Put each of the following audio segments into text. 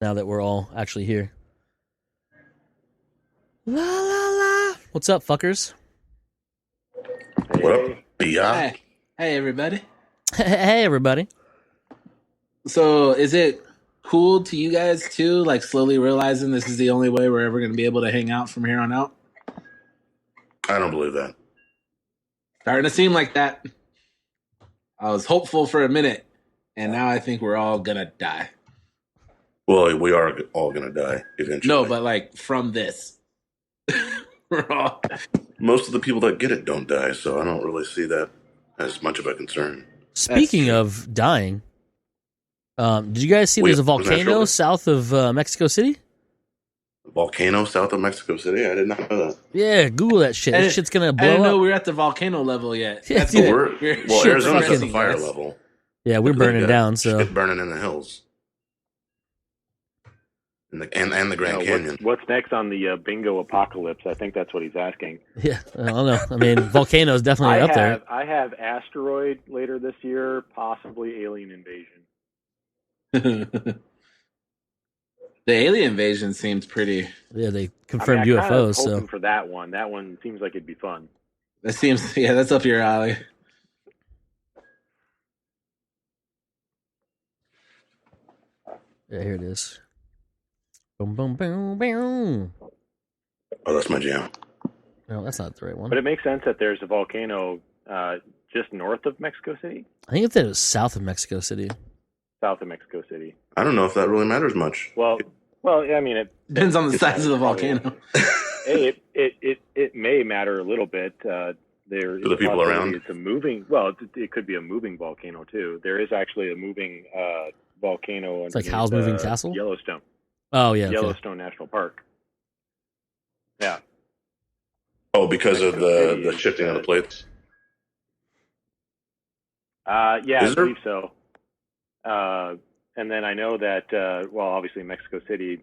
Now that we're all actually here. La la la. What's up, fuckers? What up, B.I.? Hey, everybody. Hey, everybody. So, is it cool to you guys too? Like slowly realizing this is the only way we're ever going to be able to hang out from here on out? I don't believe that. Starting to seem like that. I was hopeful for a minute, and now I think we're all gonna die. Well, we are all going to die eventually. No, but like from this, we're all. Most of the people that get it don't die, so I don't really see that as much of a concern. Speaking true. of dying, did you guys see there's a was that volcano shortly? south of Mexico City? A volcano south of Mexico City? I did not know that. Yeah, Google that shit. That shit's gonna I blow didn't know up. we were at the volcano level yet. Yeah, That's dude. it. Well, Shit, Arizona's at the fucking fire guys. level. Yeah, we're burning They've got down. So shit burning in the hills. And the Grand Canyon. What's next on the bingo apocalypse? I think that's what he's asking. yeah, I don't know. I mean, volcano's definitely up there. I have asteroid later this year, possibly alien invasion. The alien invasion seems pretty. Yeah, they confirmed I kinda UFOs. was hoping So for that one. That one seems like it'd be fun. That seems, yeah, that's up your alley. yeah, here it is. Boom, boom, boom, boom. Oh, that's my jam. No, that's not the right one. But it makes sense that there's a volcano just north of Mexico City, I think it was south of Mexico City. south of Mexico City. I don't know if that really matters much. Well, I mean, it Depends on the it size of the probably- volcano. Hey, it may matter a little bit. There is To the people a possibility around? It's a moving. Well, it could be a moving volcano too. There is actually a moving volcano. It's like in, Howl's Moving Castle? Yellowstone. Oh yeah, okay. Yellowstone National Park. Yeah. Oh, because of Mexico City the is, shifting of the plates? Yeah, Is I there? believe so. And then I know that obviously Mexico City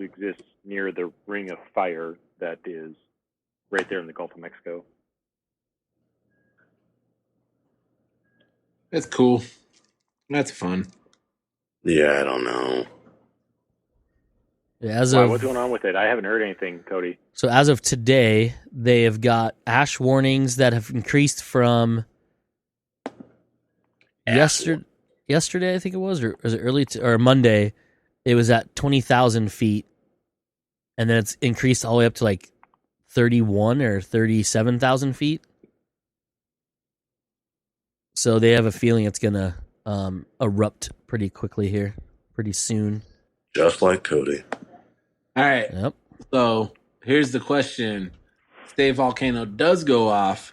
exists near the Ring of Fire that is right there in the Gulf of Mexico. That's cool. That's fun. Yeah, I don't know. Yeah, as Why, of what's going on with it? I haven't heard anything, Cody. so as of today, they have got ash warnings that have increased from yesterday, I think it was, or was it or Monday? It was at 20,000 feet, and then it's increased all the way up to like 31 or 37,000 feet. So they have a feeling it's gonna erupt pretty quickly here, pretty soon. Just like Cody. All right. Yep. So here's the question: say volcano does go off,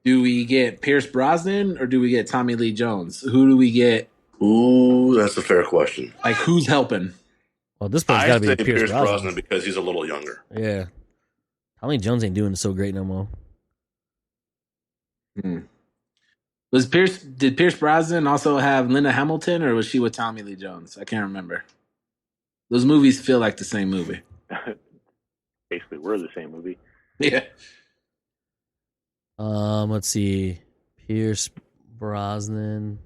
do we get Pierce Brosnan or do we get Tommy Lee Jones? Who do we get? Ooh, that's a fair question. Like, who's helping? Well, this one's got I to say be Pierce Brosnan. Brosnan because he's a little younger. Yeah. Tommy Jones ain't doing so great no more. Did Pierce Brosnan also have Linda Hamilton, or was she with Tommy Lee Jones? I can't remember. Those movies feel like the same movie. Basically, we're the same movie. Yeah. Let's see. Pierce Brosnan.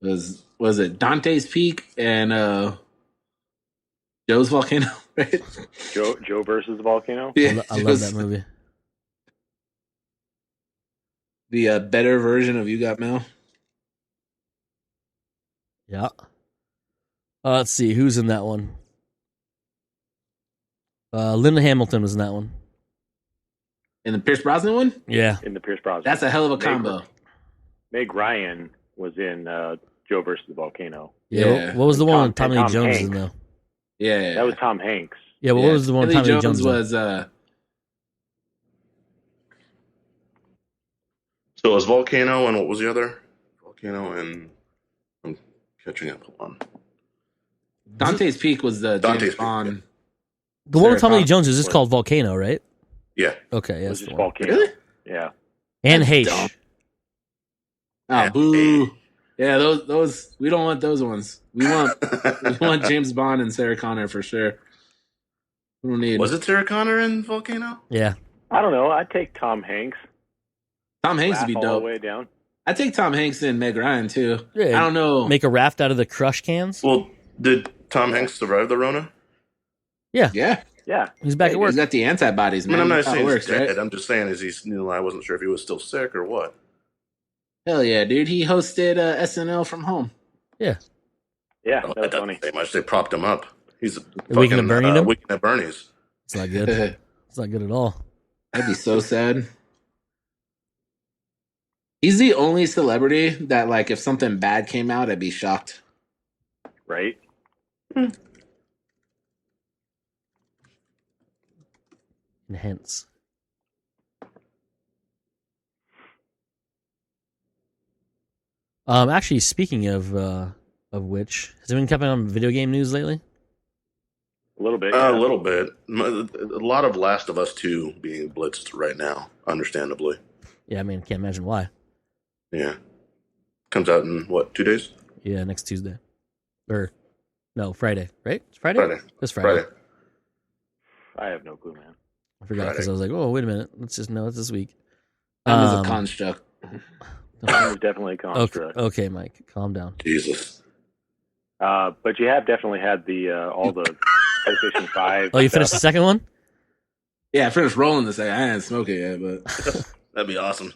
Was it Dante's Peak and Joe's Volcano? Right? Joe versus the volcano. Yeah, I love that movie. The better version of You Got Mail. Yeah. Let's see. Who's in that one? Linda Hamilton was in that one. In the Pierce Brosnan one? Yeah. In the Pierce Brosnan. That's a hell of a combo. Meg Ryan was in Joe versus the volcano. Yeah. What was the one with Tommy Lee Tom Jones Hanks. in though? Yeah. That was Tom Hanks. Yeah. What was the one with Tommy Lee Jones? was So it was Volcano, and what was the other? Volcano, and I'm catching up. Hold on. Dante's Peak was the Dante's James Peak, Bond. the one with Sarah Tommy Lee Connor. Jones is just called Volcano, right? Yeah. Okay. It Yeah. was That's just the one. volcano. Really? Yeah. And That's Heish. dumb. Yeah. Oh, boo. Yeah, those we don't want those ones. We want James Bond and Sarah Connor for sure. We don't need Was it Sarah Connor in Volcano? Yeah. I don't know. I'd take Tom Hanks. Tom Hanks would be Laugh all dope. the way down. I take Tom Hanks and Meg Ryan too. Yeah, I don't know. Make a raft out of the crush cans. Well, Did Tom Hanks survive the Rona? Yeah. Yeah. He's back at work. He's got the antibodies, I man. mean, I'm not That's how it saying works, he's dead. right? I'm just saying, is he? I wasn't sure if he was still sick or what. Hell yeah, dude. He hosted SNL from home. Yeah, Oh, that that was doesn't funny. say much. They propped him up. He's Weekend at Bernie him? Weekend at Bernie's. It's not good. That'd It's not good at all. be so sad. He's the only celebrity that, like, if something bad came out, I'd be shocked. Right? And hence. Actually, speaking of which, has anyone kept on video game news lately? A little bit. A little bit. A lot of Last of Us 2 being blitzed right now, understandably. Yeah, I mean, can't imagine why. Yeah. Comes out in, what, 2 days? Yeah, next Tuesday. Or, no, Friday, right? It's Friday? Friday. It's Friday. Friday. I have no clue, man. I forgot because I was like, oh, wait a minute. Let's just know it's this week. Time is a construct. Time is definitely a construct. Okay, Mike, calm down. Jesus. But you have definitely had the all the PlayStation 5. Oh, you finished the second one? Yeah, I finished rolling this. I didn't smoke it yet, but That'd be awesome.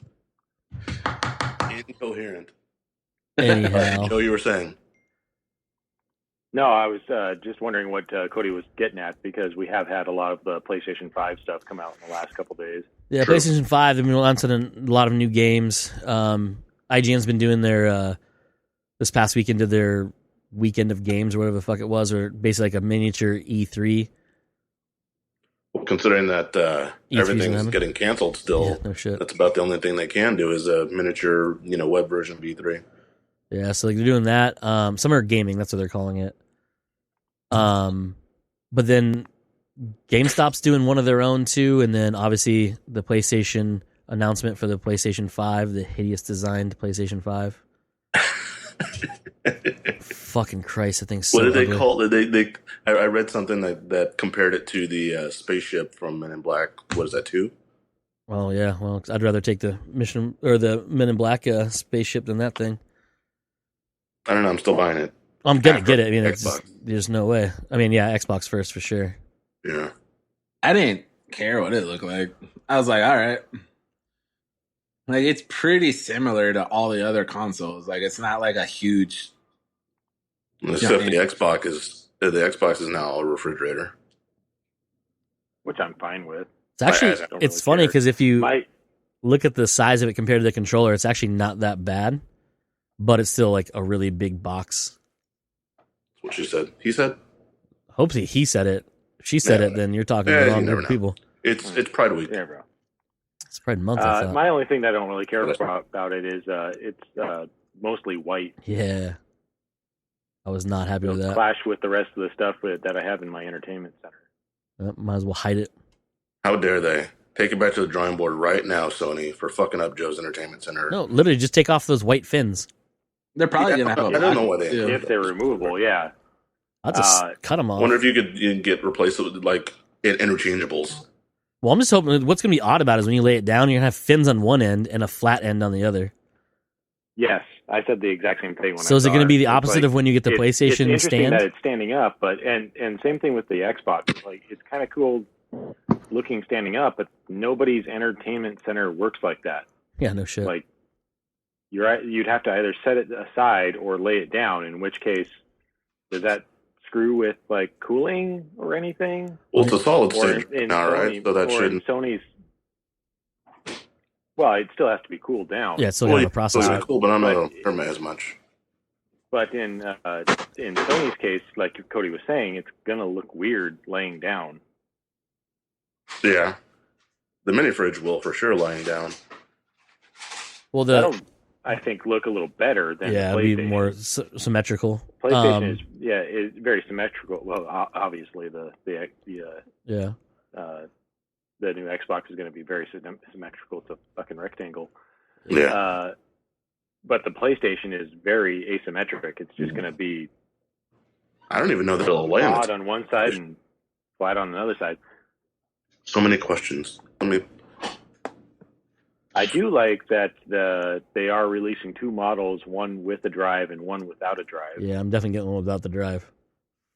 Incoherent. Anyhow. Joe, you were saying. No, I was just wondering what Cody was getting at, because we have had a lot of the PlayStation 5 stuff come out in the last couple days. Yeah, True. PlayStation 5, they've been launching a lot of new games. IGN's been doing their, this past weekend, did their weekend of games or whatever the fuck it was, or basically like a miniature E3. Well, considering that E3's everything's coming. getting canceled still, Yeah, no shit. that's about the only thing they can do is a miniature, web version of E3. Yeah, so like they're doing that. Summer Gaming, that's what they're calling it. But then GameStop's doing one of their own too, and then obviously the PlayStation announcement for the PlayStation 5, the hideous designed PlayStation 5. Fucking Christ, I think so. What did they ugly. call it? I read something that compared it to the spaceship from Men in Black. What is that, 2? Well, yeah. Well, I'd rather take the mission or the Men in Black spaceship than that thing. I don't know. I'm still buying it. I'm gonna get it. I mean, it's Xbox. there's no way. I mean, yeah, Xbox first for sure. Yeah. I didn't care what it looked like. I was like, all right. Like, it's pretty similar to all the other consoles. Like, it's not like a huge. Except the Xbox is now a refrigerator. Which I'm fine with. It's actually I don't it's really funny care. because if you My look at the size of it compared to the controller, it's actually not that bad, but it's still like a really big box. That's what she said. He said Hopefully he said it. If she said Yeah. it, then you're talking Yeah, to the you wrong never group of know. people. it's Pride Week. yeah, bro. It's Pride Month, I thought. My only thing that I don't really care That's fine. about it is it's mostly white. Yeah. I was not happy with that. Clash with the rest of the stuff that I have in my entertainment center. Might as well hide it. How dare they? Take it back to the drawing board right now, Sony, for fucking up Joe's Entertainment Center. No, literally just take off those white fins. They're probably Yeah, going to have a I don't know why black they- one, too. If they're removable, yeah. I'll just cut them I off. wonder if you could get replaced with like interchangeables. Well, I'm just hoping what's going to be odd about it is when you lay it down, you're going to have fins on one end and a flat end on the other. Yes, I said the exact same thing. So is it going to be the opposite of when you get the it's PlayStation interesting stand? that it's standing up, but and same thing with the Xbox. Like, it's kind of cool looking standing up, but nobody's entertainment center works like that. Yeah, no shit. Like, you'd have to either set it aside or lay it down. In which case, does that screw with like cooling or anything? Well, it's a solid Or state now, right? So that or in shouldn't. Sony's. Well, it still has to be cooled down. Yeah, it's still Well, got a process. it's cool, but I'm not but- hurt as much. But in Sony's case, like Cody was saying, it's gonna look weird laying down. Yeah, the mini fridge will for sure lying down. Well, That'll, I think, look a little better than yeah, the it'll PlayStation. be more symmetrical. PlayStation is very symmetrical. Well, obviously the Yeah. new Xbox is going to be very symmetrical. It's a fucking rectangle. Yeah, But the PlayStation is very asymmetric. It's just going to be I don't even know that it'll lay on odd it. on one side and flat on another side. So many questions. I do like that they are releasing two models, one with a drive and one without a drive. Yeah, I'm definitely getting one without the drive.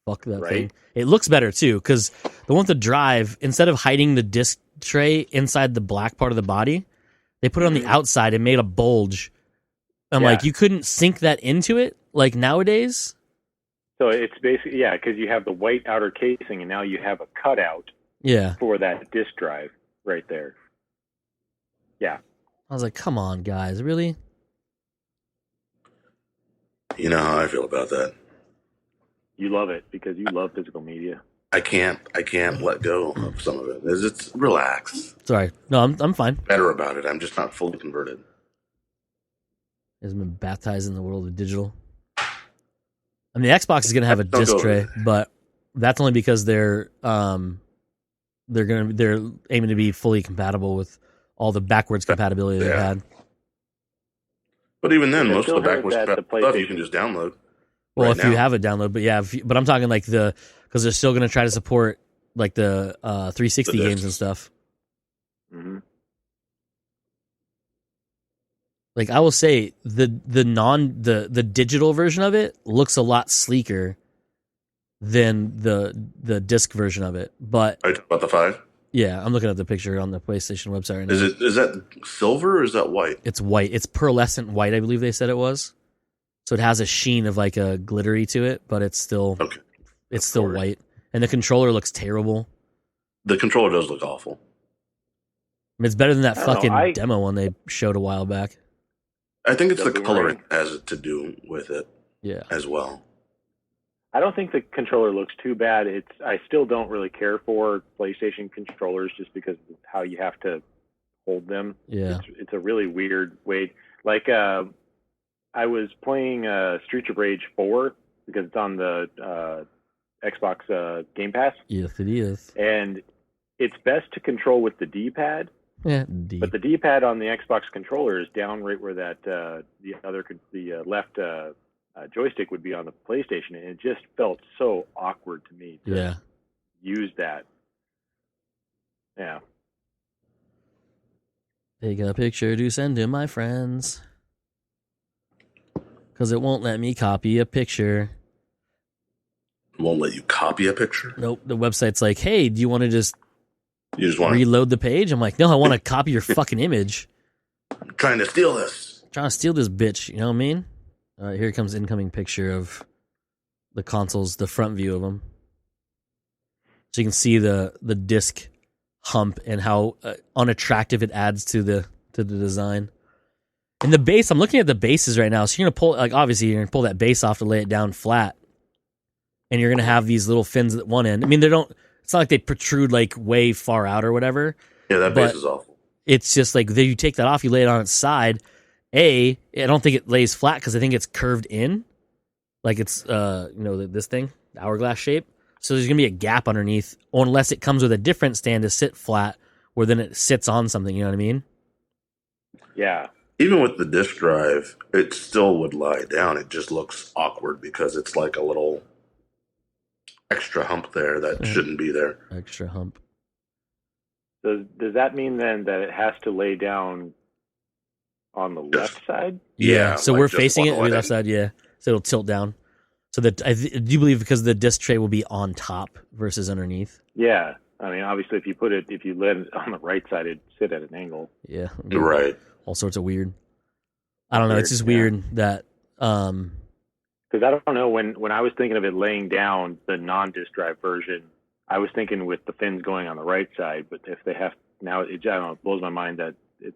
Fuck that Right? thing. It looks better too, because the one with the drive, instead of hiding the disc tray inside the black part of the body, they put it on the outside and made a bulge. I'm Yeah. like, you couldn't sink that into it like nowadays. So it's basically, yeah, because you have the white outer casing, and now you have a cutout Yeah. for that disk drive right there. Yeah. I was like, come on, guys, really? You know how I feel about that. You love it because you love physical media. I can't let go of some of it. It's relax. Sorry. No, I'm fine. Better about it. I'm just not fully converted. Has been baptized in the world of digital. I mean, the Xbox is gonna have a Don't disc go tray, there. but that's only because they're aiming to be fully compatible with all the backwards compatibility they've Yeah. had. But even then, I most still of the heard backwards that the compatible stuff you PlayStation- can just download. Well, right if you now. have a download, but yeah, but I'm talking like because they're still gonna try to support like the 360 The games discs. and stuff. Mm-hmm. Like I will say, the digital version of it looks a lot sleeker than the disc version of it. But Are you talking about the 5? yeah, I'm looking at the picture on the PlayStation website right now. Is that silver or is that white? It's white. It's pearlescent white, I believe they said it was. So it has a sheen of like a glittery to it, but it's still Okay. it's still course. white. And the controller looks terrible. The controller does look awful. I mean, it's better than that I don't know, fucking I- demo one they showed a while back. I think it's the The coloring boomerang. has to do with it Yeah. as well. I don't think the controller looks too bad. I still don't really care for PlayStation controllers just because of how you have to hold them. Yeah. It's a really weird way. Like I was playing Streets of Rage 4 because it's on the Xbox Game Pass, Yes, it is. and it's best to control with the D-pad. Yeah. But the D-pad on the Xbox controller is down right where that the left joystick would be on the PlayStation, and it just felt so awkward to me to Yeah. use that. Yeah. Take a picture to send to my friends. Because it won't let me copy a picture. Won't let you copy a picture. Nope. The website's like, hey, do you want to just You just want to reload the page? I'm like, no, I want to copy your fucking image. trying to steal this. Trying to steal this bitch. You know what I mean? Here comes incoming picture of the consoles, the front view of them. So you can see the disc hump and how unattractive it adds to the design. And the base, I'm looking at the bases right now. So you're gonna pull, like, obviously you're gonna pull that base off to lay it down flat, and you're gonna have these little fins at one end. I mean, they don't. It's not like they protrude like way far out or whatever. Yeah, that base But- is awful. It's just like you take that off, you lay it on its side. I don't think it lays flat because I think it's curved in, like it's this thing, the hourglass shape. So there's gonna be a gap underneath, or unless it comes with a different stand to sit flat, where then it sits on something. You know what I mean? Yeah. Even with the disk drive, it still would lie down. It just looks awkward because it's like a little extra hump there that Yeah. shouldn't be there. Extra hump. Does that mean then that it has to lay down on the left side? Yeah, So like we're just facing it one on the way. left side. Yeah. So it'll tilt down. So that I do believe because the disc tray will be on top versus underneath. Yeah. I mean, obviously, if you let it on the right side, it'd sit at an angle. Yeah. You're right. All sorts of weird. I don't know. It's just Weird, weird that Because I don't know, when I was thinking of it laying down the non-disk drive version, I was thinking with the fins going on the right side. But if they have now, I don't know, it blows my mind that it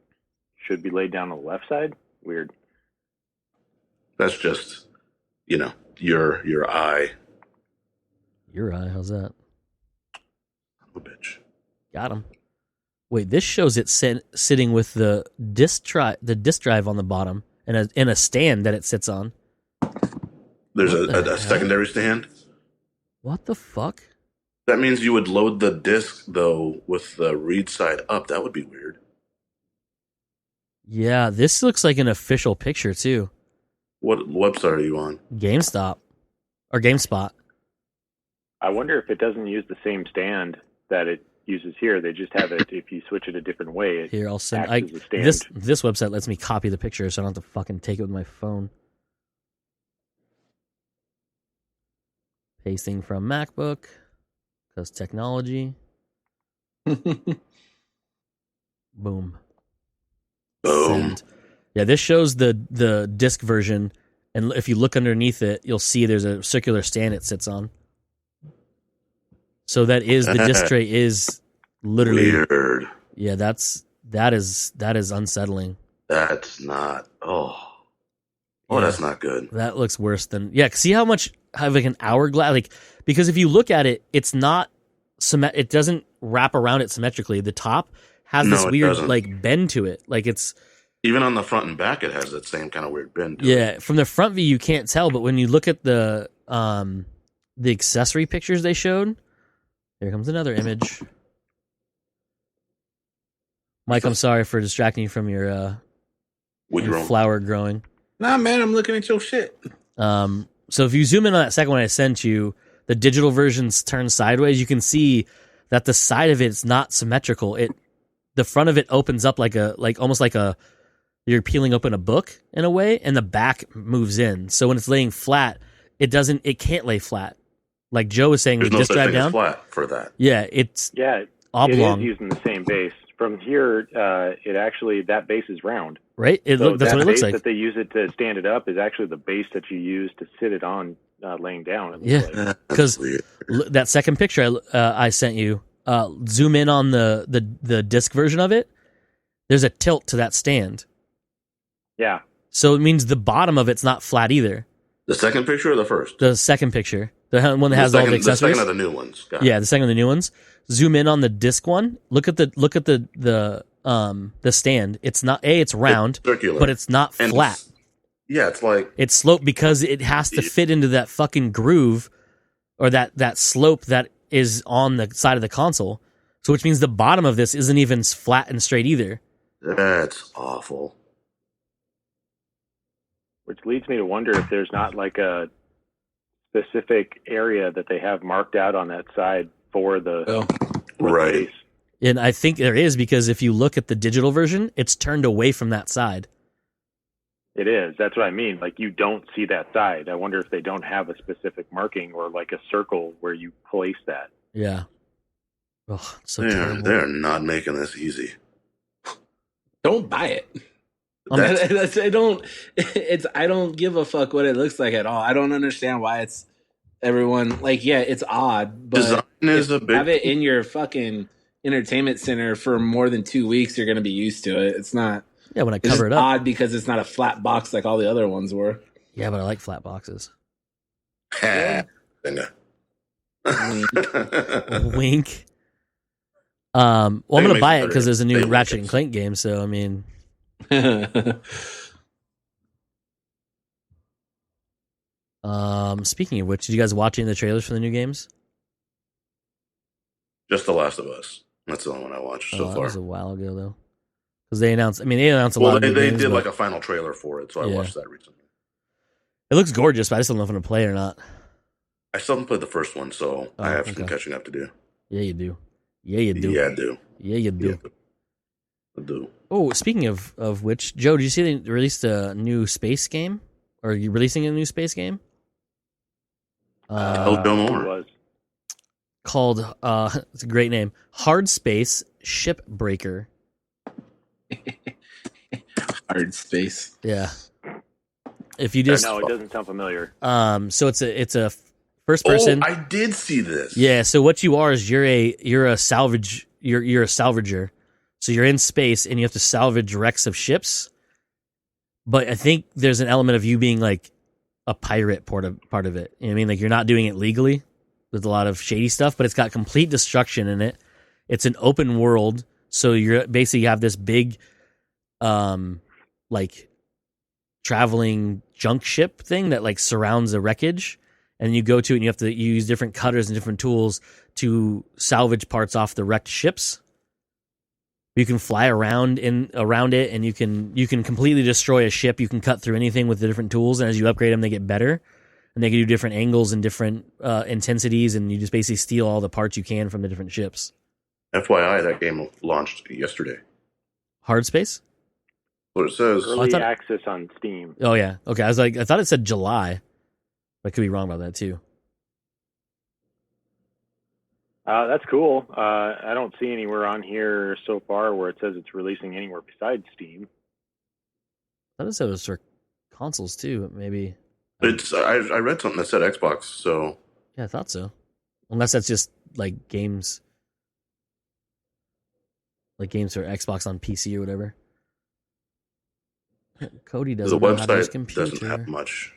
should be laid down on the left side. Weird. That's just, your eye. your eye. How's that? Oh, bitch. Got him. Wait, this shows it sitting with the disc drive on the bottom and a stand that it sits on. There's What the a hell? secondary stand. What the fuck? That means you would load the disc, though, with the read side up. That would be weird. Yeah, this looks like an official picture too. What website are you on? GameStop or GameSpot. I wonder if it doesn't use the same stand that it uses here. They just have it, if you switch it a different way, it Here, I'll send. acts as a stand. This website lets me copy the picture, so I don't have to fucking take it with my phone. Pasting from MacBook because technology. Boom. Boom. Send. Yeah, this shows the disc version, and if you look underneath it, you'll see there's a circular stand it sits on. So that is the disc tray is literally Weird. Yeah, that is unsettling. That's not. That's not good. That looks worse than See how much have like an hourglass because if you look at it, it's not it doesn't wrap around it symmetrically. The top has this weird doesn't. bend to it, it's Even on the front and back, it has that same kind of weird bend. From the front view you can't tell, but when you look at the accessory pictures they showed, here comes another image. Mike, I'm sorry for distracting you from your flower growing. Nah, man, I'm looking at your shit. So if you zoom in on that second one I sent you, the digital version's turned sideways. You can see that the side of it's not symmetrical. The front of it opens up almost like you're peeling open a book in a way, and the back moves in. So when it's laying flat, it can't lay flat. Like Joe was saying, There's with no disc such drive thing as down. flat for that. Yeah, it's oblong. It is using the same base. From here, that base is round. Right? That's what it looks like. That they use it to stand it up is actually the base that you use to sit it on laying down. Yeah, because that second picture I sent you, zoom in on the disc version of it. There's a tilt to that stand. Yeah. So it means the bottom of it's not flat either. The second picture or the first? The second picture. The one that has all the accessories. The second of the new ones. The second of the new ones. Zoom in on the disc one. Look at the stand. It's not it's round, it's circular, but it's not flat. It's like it's sloped because it has to fit into that fucking groove or that slope that is on the side of the console. So which means the bottom of this isn't even flat and straight either. That's awful. Which leads me to wonder if there's not like a specific area that they have marked out on that side for the right. base. And I think there is, because if you look at the digital version, it's turned away from that side. It is. That's what I mean. Like, you don't see that side. I wonder if they don't have a specific marking or like a circle where you place that. Yeah. Oh, so they're not making this easy. Don't buy it. I don't give a fuck what it looks like at all. I don't understand why it's everyone it's odd, but design is a big have it in your fucking entertainment center for more than 2 weeks, you're going to be used to it. It's not. Yeah, when I cover it up. Odd because it's not a flat box like all the other ones were. Yeah, but I like flat boxes. Yeah. Wink. I'm going to buy it because there's a new Ratchet and Clank game. So I mean. Speaking of which, did you guys watch any of the trailers for the new games? Just The Last of Us. That's the only one I watched so far. That was a while ago though, because they announced a lot of they new games, did like a final trailer for it, so I watched that recently. It looks gorgeous, but I just don't know if I'm gonna play it or not. I still haven't played the first one, so I have some catching up to do. Yeah, you do. Yeah, you do. Yeah, I do. Yeah, you do. I do. Oh, speaking of which, Joe, did you see they released a new space game? Or are you releasing a new space game? Joe Moore. Called, it's a great name, Hard Space Shipbreaker. Hard Space. Yeah. If you just no, it doesn't sound familiar. So it's a first person. Oh, I did see this. Yeah. So what you are is you're a salvager. So you're in space and you have to salvage wrecks of ships. But I think there's an element of you being like a pirate part of it. You know what I mean? Like, you're not doing it legally. There's a lot of shady stuff, but it's got complete destruction in it. It's an open world. So you have this big, like, traveling junk ship thing that like surrounds the wreckage. And you go to it and you have to use different cutters and different tools to salvage parts off the wrecked ships. You can fly around it, and you can completely destroy a ship. You can cut through anything with the different tools, and as you upgrade them, they get better, and they can do different angles and different intensities, and you just basically steal all the parts you can from the different ships. FYI, that game launched yesterday. Hard Space? What it says. Early access on Steam. Oh yeah, okay. I thought it said July. I could be wrong about that too. That's cool. I don't see anywhere on here so far where it says it's releasing anywhere besides Steam. I thought it said it was for consoles too. Maybe. I read something that said Xbox, so Yeah, I thought so. Unless that's just like games for Xbox on PC or whatever. Cody the doesn't know how to use website computer. doesn't have much.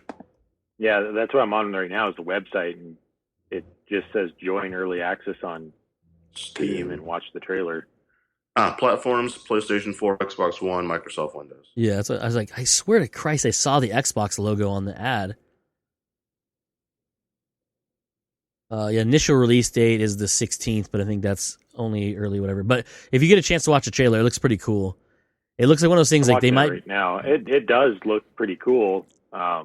Yeah, that's what I'm on right now is the website, and it just says join early access on Steam and watch the trailer. Platforms: PlayStation 4, Xbox One, Microsoft Windows. Yeah, that's what I was like. I swear to Christ, I saw the Xbox logo on the ad. Yeah, initial release date is the 16th, but I think that's only early, whatever. But if you get a chance to watch a trailer, it looks pretty cool. It looks like one of those things like they might. Right now, it does look pretty cool. I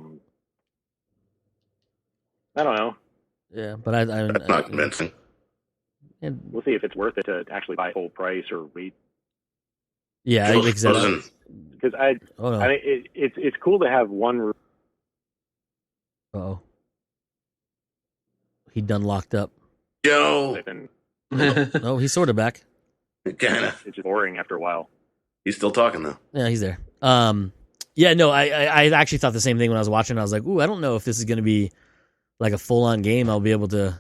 don't know. Yeah, but That's not convincing. We'll see if it's worth it to actually buy full price or wait. Yeah, exactly. Because I mean, it's cool to have one. Oh, he done locked up. Yo, Oh, he's sort of back. Kinda. It's just boring after a while. He's still talking though. Yeah, he's there. Yeah, no, I actually thought the same thing when I was watching. I was like, ooh, I don't know if this is going to be like a full on game I'll be able to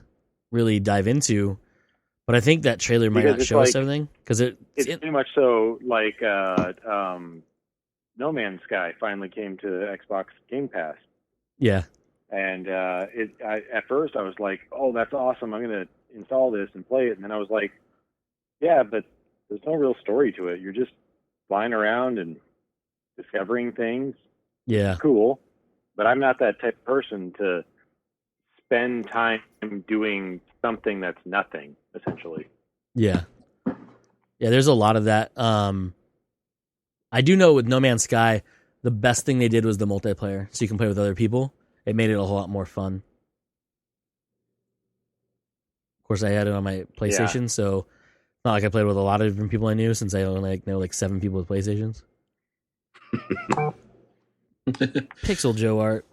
really dive into. But I think that trailer might not show us everything because it's pretty much so like No Man's Sky finally came to Xbox Game Pass. Yeah. And at first I was like, oh, that's awesome. I'm going to install this and play it. And then I was like, yeah, but there's no real story to it. You're just flying around and discovering things. Yeah. It's cool. But I'm not that type of person to spend time doing something that's nothing, essentially. Yeah. Yeah, there's a lot of that. I do know with No Man's Sky, the best thing they did was the multiplayer, so you can play with other people. It made it a whole lot more fun. Of course, I had it on my PlayStation, so it's not like I played with a lot of different people I knew, since I only know 7 people with PlayStations. Pixel Joe art.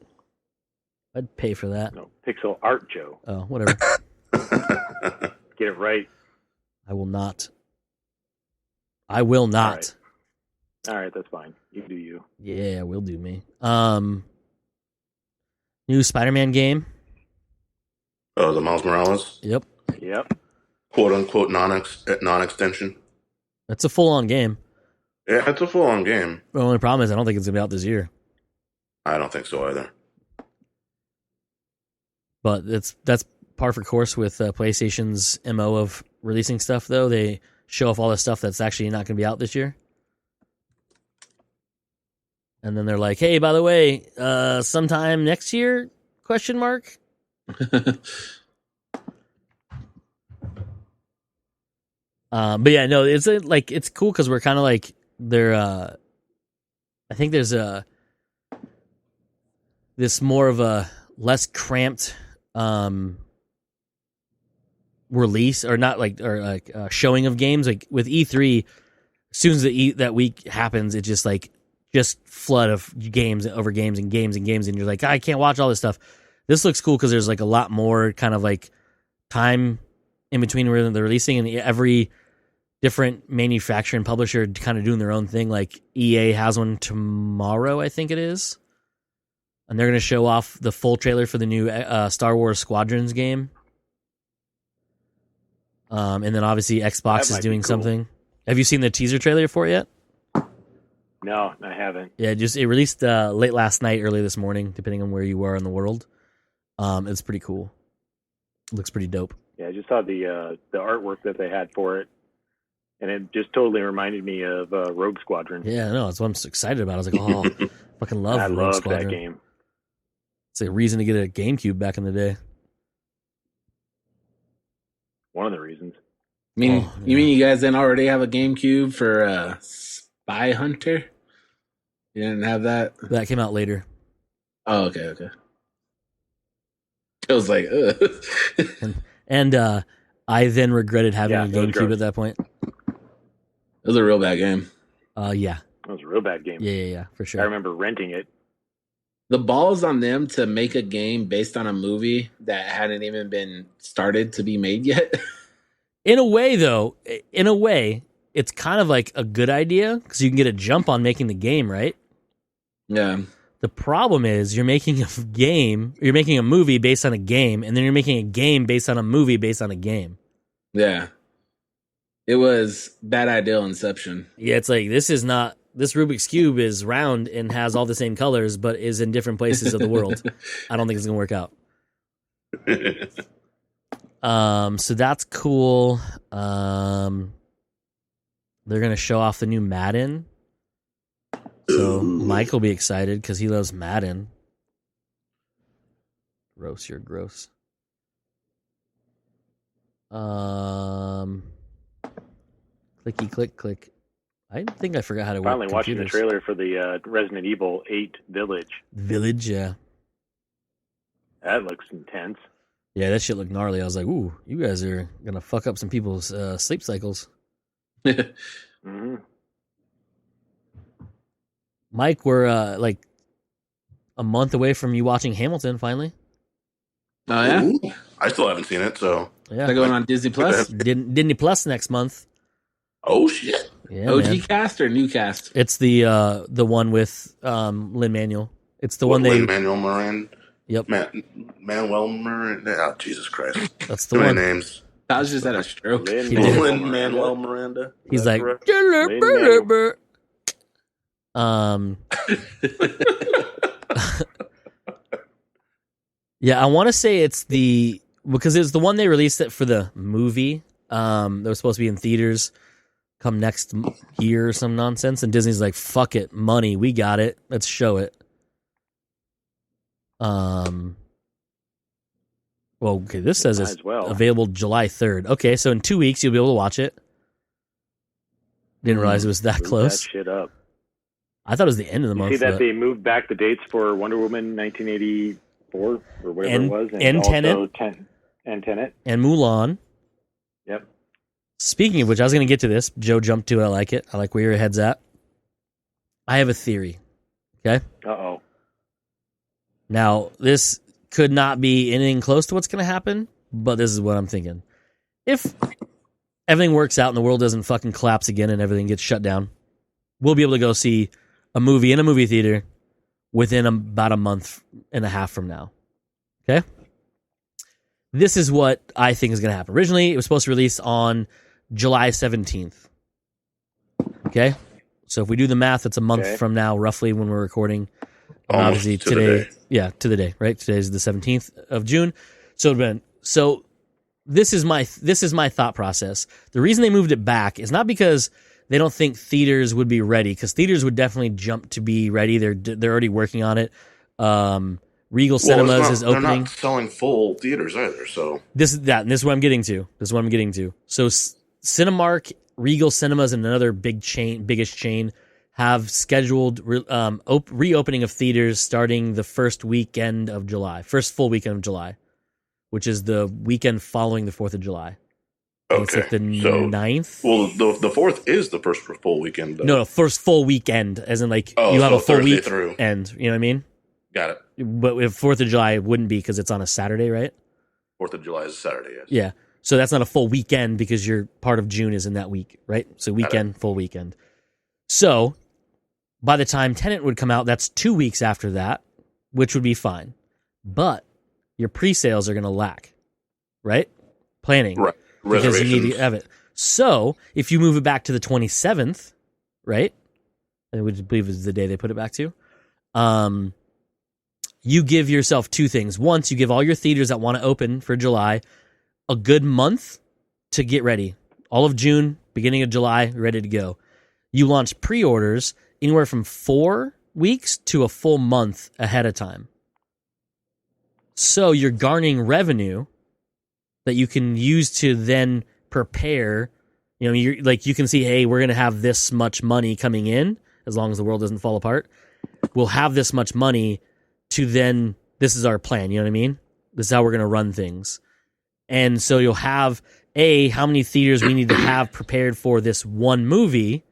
I'd pay for that. No, Pixel Art Joe. Oh, whatever. Get it right. I will not. I will not. All right, that's fine. You do you. Yeah, will do me. New Spider-Man game. Oh, the Miles Morales? Yep. Quote unquote non-extension. That's a full-on game. Yeah, it's a full-on game. The only problem is I don't think it's gonna be out this year. I don't think so either. But that's par for course with PlayStation's MO of releasing stuff, though. They show off all the stuff that's actually not going to be out this year. And then they're like, hey, by the way, sometime next year, ? But yeah, no, it's cool because we're kind of like I think there's this more of a less cramped release or not like showing of games. Like with E3, as soon as that week happens, it just flood of games over games and games and games, and you're like, I can't watch all this stuff. This looks cool because there's like a lot more kind of like time in between where they're releasing, and every different manufacturer and publisher kind of doing their own thing. Like EA has one tomorrow, I think it is. And they're going to show off the full trailer for the new Star Wars Squadrons game. And then obviously Xbox is doing something. Have you seen the teaser trailer for it yet? No, I haven't. Yeah, it released late last night, early this morning, depending on where you are in the world. It's pretty cool. It looks pretty dope. Yeah, I just saw the artwork that they had for it, and it just totally reminded me of Rogue Squadron. Yeah, no, that's what I'm so excited about. I was like, oh, fucking love Rogue Squadron. That game. It's a reason to get a GameCube back in the day. One of the reasons. You mean you guys didn't already have a GameCube for Spy Hunter? You didn't have that? That came out later. Oh, okay. I was like, ugh. and I then regretted having a GameCube at that point. It was a real bad game. Yeah. It was a real bad game. Yeah, for sure. I remember renting it. The balls on them to make a game based on a movie that hadn't even been started to be made yet. In a way, though, it's kind of like a good idea because you can get a jump on making the game, right? Yeah. The problem is you're making a movie based on a game, and then you're making a game based on a movie based on a game. Yeah. It was bad idea inception. Yeah, it's like this Rubik's Cube is round and has all the same colors, but is in different places of the world. I don't think it's gonna work out. So that's cool. They're gonna show off the new Madden. So Mike will be excited because he loves Madden. Gross, you're gross. Clicky click click. I think I forgot how to work Finally watching the computers. trailer for the Resident Evil 8 Village. Village, yeah. That looks intense. Yeah, that shit looked gnarly. I was like, ooh, you guys are going to fuck up some people's sleep cycles. Mm-hmm. Mike, we're like a month away from you watching Hamilton finally. Oh, yeah? Ooh, I still haven't seen it, so. Yeah. They're going on Disney Plus? Disney Plus next month. Oh, shit. Yeah, OG man. cast or new cast? It's the one with Lin-Manuel. It's the one they... Manuel Miranda. Yep. Manuel Miranda. Oh, Jesus Christ. That's the Too one. many names. I was just at a stroke. He did. Manuel Miranda. He's like... Lin-Manuel. Yeah, I want to say it's because it's the one they released it for the movie. That was supposed to be in theaters come next year or some nonsense, and Disney's like, fuck it, money, we got it, let's show it. Well, okay, this says it's available July 3rd. Okay, so in 2 weeks you'll be able to watch it. Didn't realize it was that close. That shit up. I thought it was the end of the month. See that they moved back the dates for Wonder Woman 1984 or whatever it was, and also Tenet. And Tenet. And Mulan. Yep. Speaking of which, I was going to get to this. Joe jumped to it. I like it. I like where your head's at. I have a theory. Okay? Uh-oh. Now, this could not be anything close to what's going to happen, but this is what I'm thinking. If everything works out and the world doesn't fucking collapse again and everything gets shut down, we'll be able to go see a movie in a movie theater within about a month and a half from now. Okay? This is what I think is going to happen. Originally, it was supposed to release on July 17th. Okay? So if we do the math, it's a month from now, roughly, when we're recording. Obviously, today. Yeah, to the day, right? Today's the 17th of June. So this is my thought process. The reason they moved it back is not because they don't think theaters would be ready, because theaters would definitely jump to be ready. They're already working on it. Regal Cinemas is opening. They're not selling full theaters either, so this is what I'm getting to. So Cinemark, Regal Cinemas, and another biggest chain have scheduled reopening of theaters starting the first full weekend of July, which is the weekend following the 4th of July. okay. It's like the 9th. Well, the 4th is the first full weekend. Though. No, first full weekend, as in like you have a full Thursday week through. end. You know what I mean? Got it. But if 4th of July, it wouldn't be because it's on a Saturday, right? 4th of July is Saturday, yes. Yeah. So that's not a full weekend because your part of June is in that week, right? So weekend, full weekend. So by the time Tenet would come out, that's 2 weeks after that, which would be fine. But your pre-sales are going to lack, right? Planning. Right. Because you need to have it. So if you move it back to the 27th, right? I would believe is the day they put it back to. You give yourself two things. Once, you give all your theaters that want to open for July a good month to get ready. All of June, beginning of July, ready to go. You launch pre-orders anywhere from 4 weeks to a full month ahead of time. So you're garnering revenue that you can use to then prepare. You know, you can see, hey, we're going to have this much money coming in as long as the world doesn't fall apart. We'll have this much money to then, this is our plan, you know what I mean? This is how we're going to run things. And so you'll have, how many theaters we need to have prepared for this one movie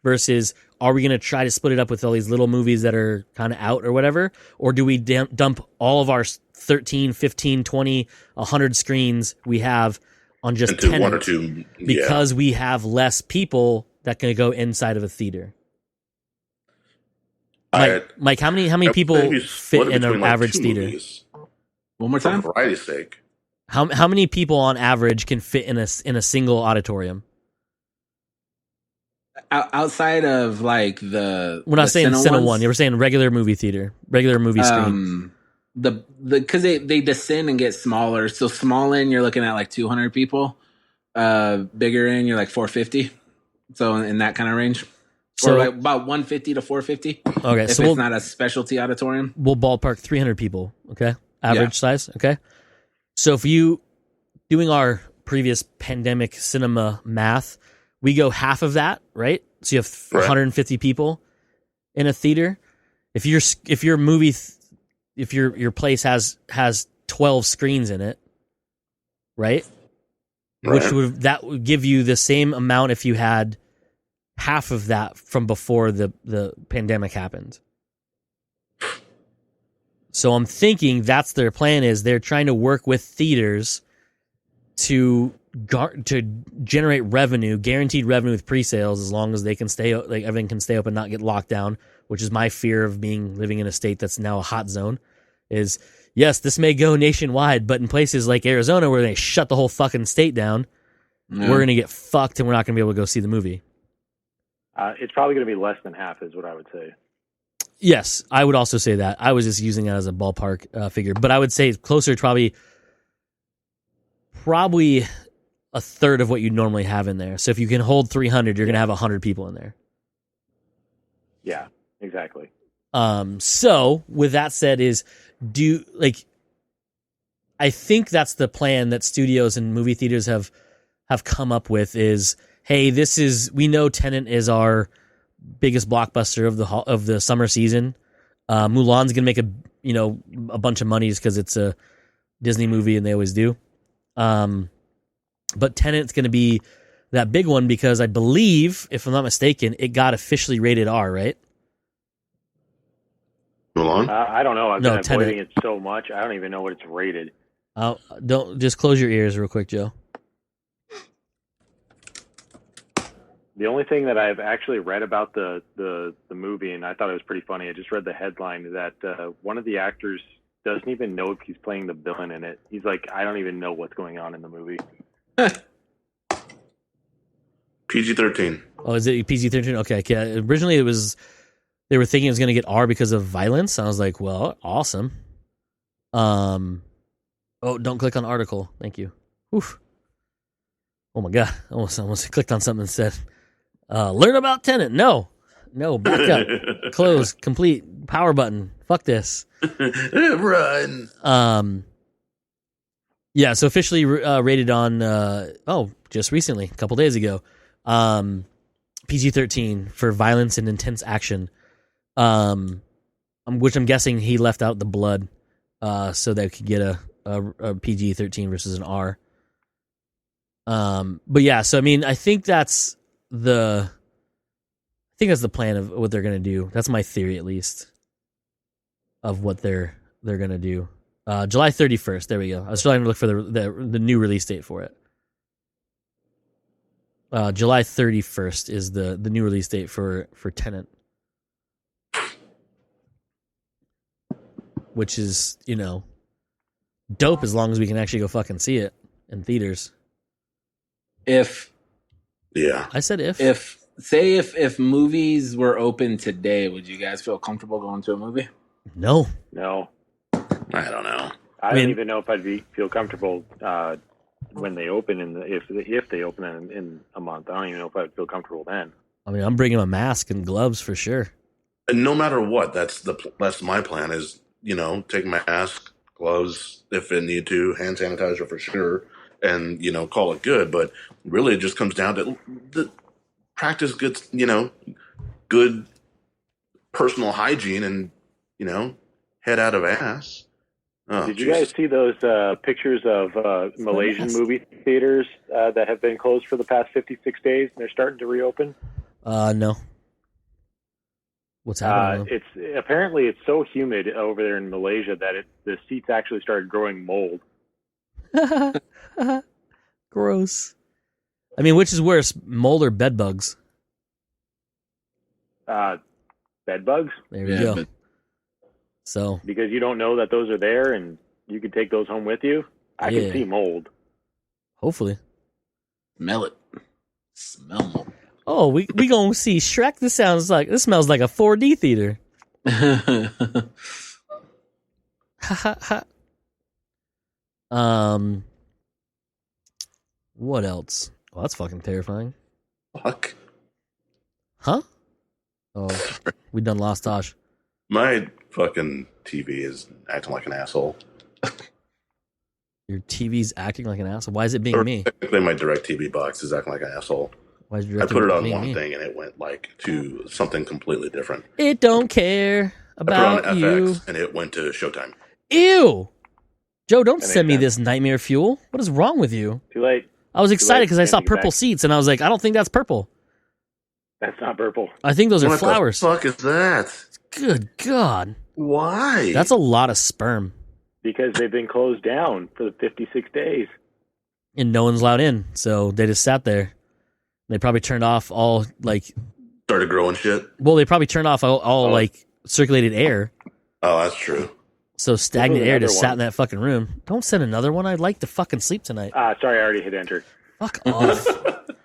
versus are we going to try to split it up with all these little movies that are kind of out or whatever? Or do we dump all of our 13, 15, 20, 100 screens we have on just into Tenet one or two because we have less people that can go inside of a theater. Mike, how many people fit in an average theater? Movies, One more time. for variety's sake. How many people on average can fit in a single auditorium? Outside of like the We're not saying Cine Cine One. You were saying regular movie theater, regular movie screen. The because they descend and get smaller. So small end, you're looking at like 200 people. Bigger end, you're like 450. So in that kind of range. So or like about 150 to 450. Okay, if so it's not a specialty auditorium. We'll ballpark 300 people. Okay, average size. Okay, so if you doing our previous pandemic cinema math, we go half of that, right? So you have 150 people in a theater. If your movie, if your place has 12 screens in it, right? Which would give you the same amount if you had half of that from before the pandemic happened. So I'm thinking that's their plan, is they're trying to work with theaters to generate revenue, guaranteed revenue with pre-sales, as long as they can stay, like everything can stay open, not get locked down, which is my fear of living in a state that's now a hot zone. Is yes, this may go nationwide, but in places like Arizona where they shut the whole fucking state down, we're gonna get fucked and we're not gonna be able to go see the movie. It's probably going to be less than half, is what I would say. Yes, I would also say that. I was just using that as a ballpark figure, but I would say closer to probably a third of what you normally have in there. So if you can hold 300, you're going to have 100 people in there. Yeah, exactly. So with that said, I think that's the plan that studios and movie theaters have come up with is, hey, we know Tenet is our biggest blockbuster of the summer season. Mulan's gonna make a bunch of money just because it's a Disney movie and they always do. But Tenet's gonna be that big one because I believe, if I'm not mistaken, it got officially rated R, right? Mulan? I don't know. I've been avoiding Tenet. it so much. I don't even know what it's rated. Don't just close your ears real quick, Joe. The only thing that I've actually read about the movie, and I thought it was pretty funny, I just read the headline that one of the actors doesn't even know if he's playing the villain in it. He's like, I don't even know what's going on in the movie. PG-13. Oh, is it PG-13? Okay. Yeah. Originally, they were thinking it was going to get R because of violence. I was like, well, awesome. Oh, don't click on article. Thank you. Oof. Oh my God. I almost clicked on something that said, learn about Tenet. No, back up. Close, complete, power button. Fuck this. Run. Yeah, so officially rated on, just recently, a couple days ago. PG-13 for violence and intense action. Which I'm guessing he left out the blood, so they could get a PG-13 versus an R. But yeah, so I mean, I think that's the plan of what they're gonna do. That's my theory, at least, of what they're gonna do. July 31st. There we go. I was trying to look for the new release date for it. July 31st is the new release date for Tenet, which is dope as long as we can actually go fucking see it in theaters. I said if movies were open today, would you guys feel comfortable going to a movie? No. I don't know. I don't even know if I'd feel comfortable when they open if they open in a month. I don't even know if I'd feel comfortable then. I mean, I'm bringing a mask and gloves for sure. And no matter what, that's my plan is, take mask, gloves if it need to, hand sanitizer for sure, and, call it good. But really it just comes down to the practice good personal hygiene and, head out of ass. Oh, Did you guys see those pictures of Malaysian movie theaters that have been closed for the past 56 days and they're starting to reopen? No. What's happening? It's so humid over there in Malaysia that the seats actually started growing mold. Gross. I mean, which is worse, mold or bed bugs? Bed bugs, There we go. but- So, because you don't know that those are there, and you can take those home with you. I Yeah. can see mold. hopefully. Smell it. Smell mold. Oh, we gonna see Shrek. This smells like a 4D theater. Ha ha ha. What else? Oh, that's fucking terrifying. Fuck. Huh? Oh, we done lost Tosh. My fucking TV is acting like an asshole. Your TV's acting like an asshole. Why is it being Or me? technically, my DirecTV box is acting like an asshole. Why is your I put it on being one me? thing and it went like to something completely different. It don't care I put it on about you. FX and it went to Showtime. Ew. Joe, don't That send me makes this nightmare fuel. What is wrong with you? Too late. I was excited because I saw Sending it purple back. seats and I was like, I don't think that's purple. That's not purple. I think those are What flowers. the fuck is that? Good God. Why? That's a lot of sperm. Because they've been closed down for the 56 days. And no one's allowed in. So they just sat there. They probably turned off all, like, started growing shit. well, they probably turned off all Oh. like, circulated air. Oh, that's true. So stagnant air just another sat in that fucking room. Don't send another one. I'd like to fucking sleep tonight. Sorry, I already hit enter. Fuck off.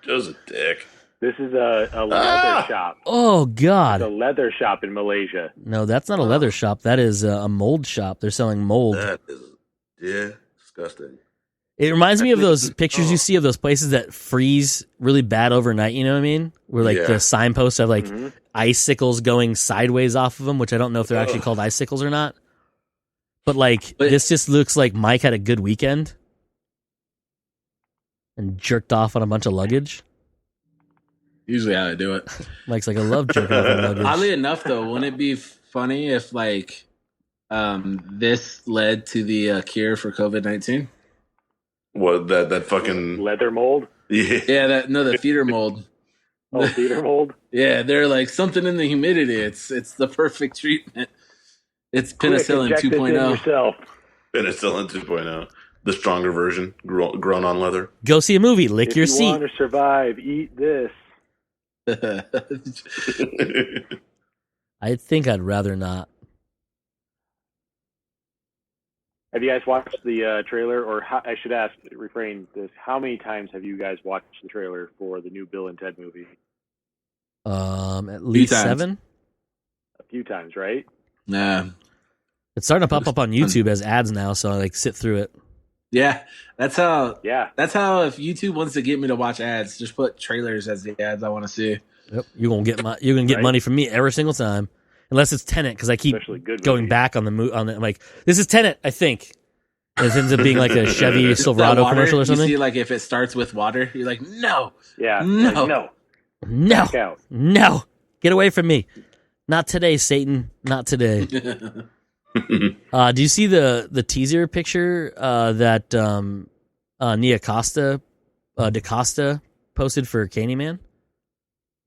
Joe's a dick. This is a leather shop. Oh, It's a God. leather shop in Malaysia. No, that's not a leather shop. That is a mold shop. They're selling mold. That is disgusting. It reminds me of those pictures you see of those places that freeze really bad overnight. You know what I mean? Where like Yeah. the signposts have like Mhm. icicles going sideways off of them, which I don't know if they're actually Ugh. called icicles or not. But like But- this just looks like Mike had a good weekend and jerked off on a bunch of luggage. Usually how I do it. Mike's like, I love jerking off on luggage. Oddly enough, though, wouldn't it be funny if like this led to the cure for COVID-19? What that fucking Leather mold. yeah. Yeah, the feeder mold. Oh, theater mold. Yeah, they're like something in the humidity. It's the perfect treatment. It's Quick, penicillin inject this in 2.0. yourself. Penicillin 2.0, the stronger version, grown on leather. Go see a movie, lick If your you seat. want to survive, eat this. I think I'd rather not. Have you guys watched the trailer? Or I should ask, refrain this: how many times have you guys watched the trailer for the new Bill and Ted movie? At least times. 7. A few times, right? Nah. It's starting to pop up on YouTube as ads now, so I like sit through it. Yeah, that's how Yeah. if YouTube wants to get me to watch ads, just put trailers as the ads I want to see. Yep, you're gonna get Right. money from me every single time, unless it's Tenet, because I keep Especially good going movies. back on I'm like, this is Tenet, I think. And it ends up being like a Chevy That Silverado water, commercial or You something. see, like if it starts with water, you're like, no. Yeah. No. Like, no. No, Back out. no, get away from me! Not today, Satan. Not today. Do you see the teaser picture that Nia Costa, DaCosta posted for Candyman?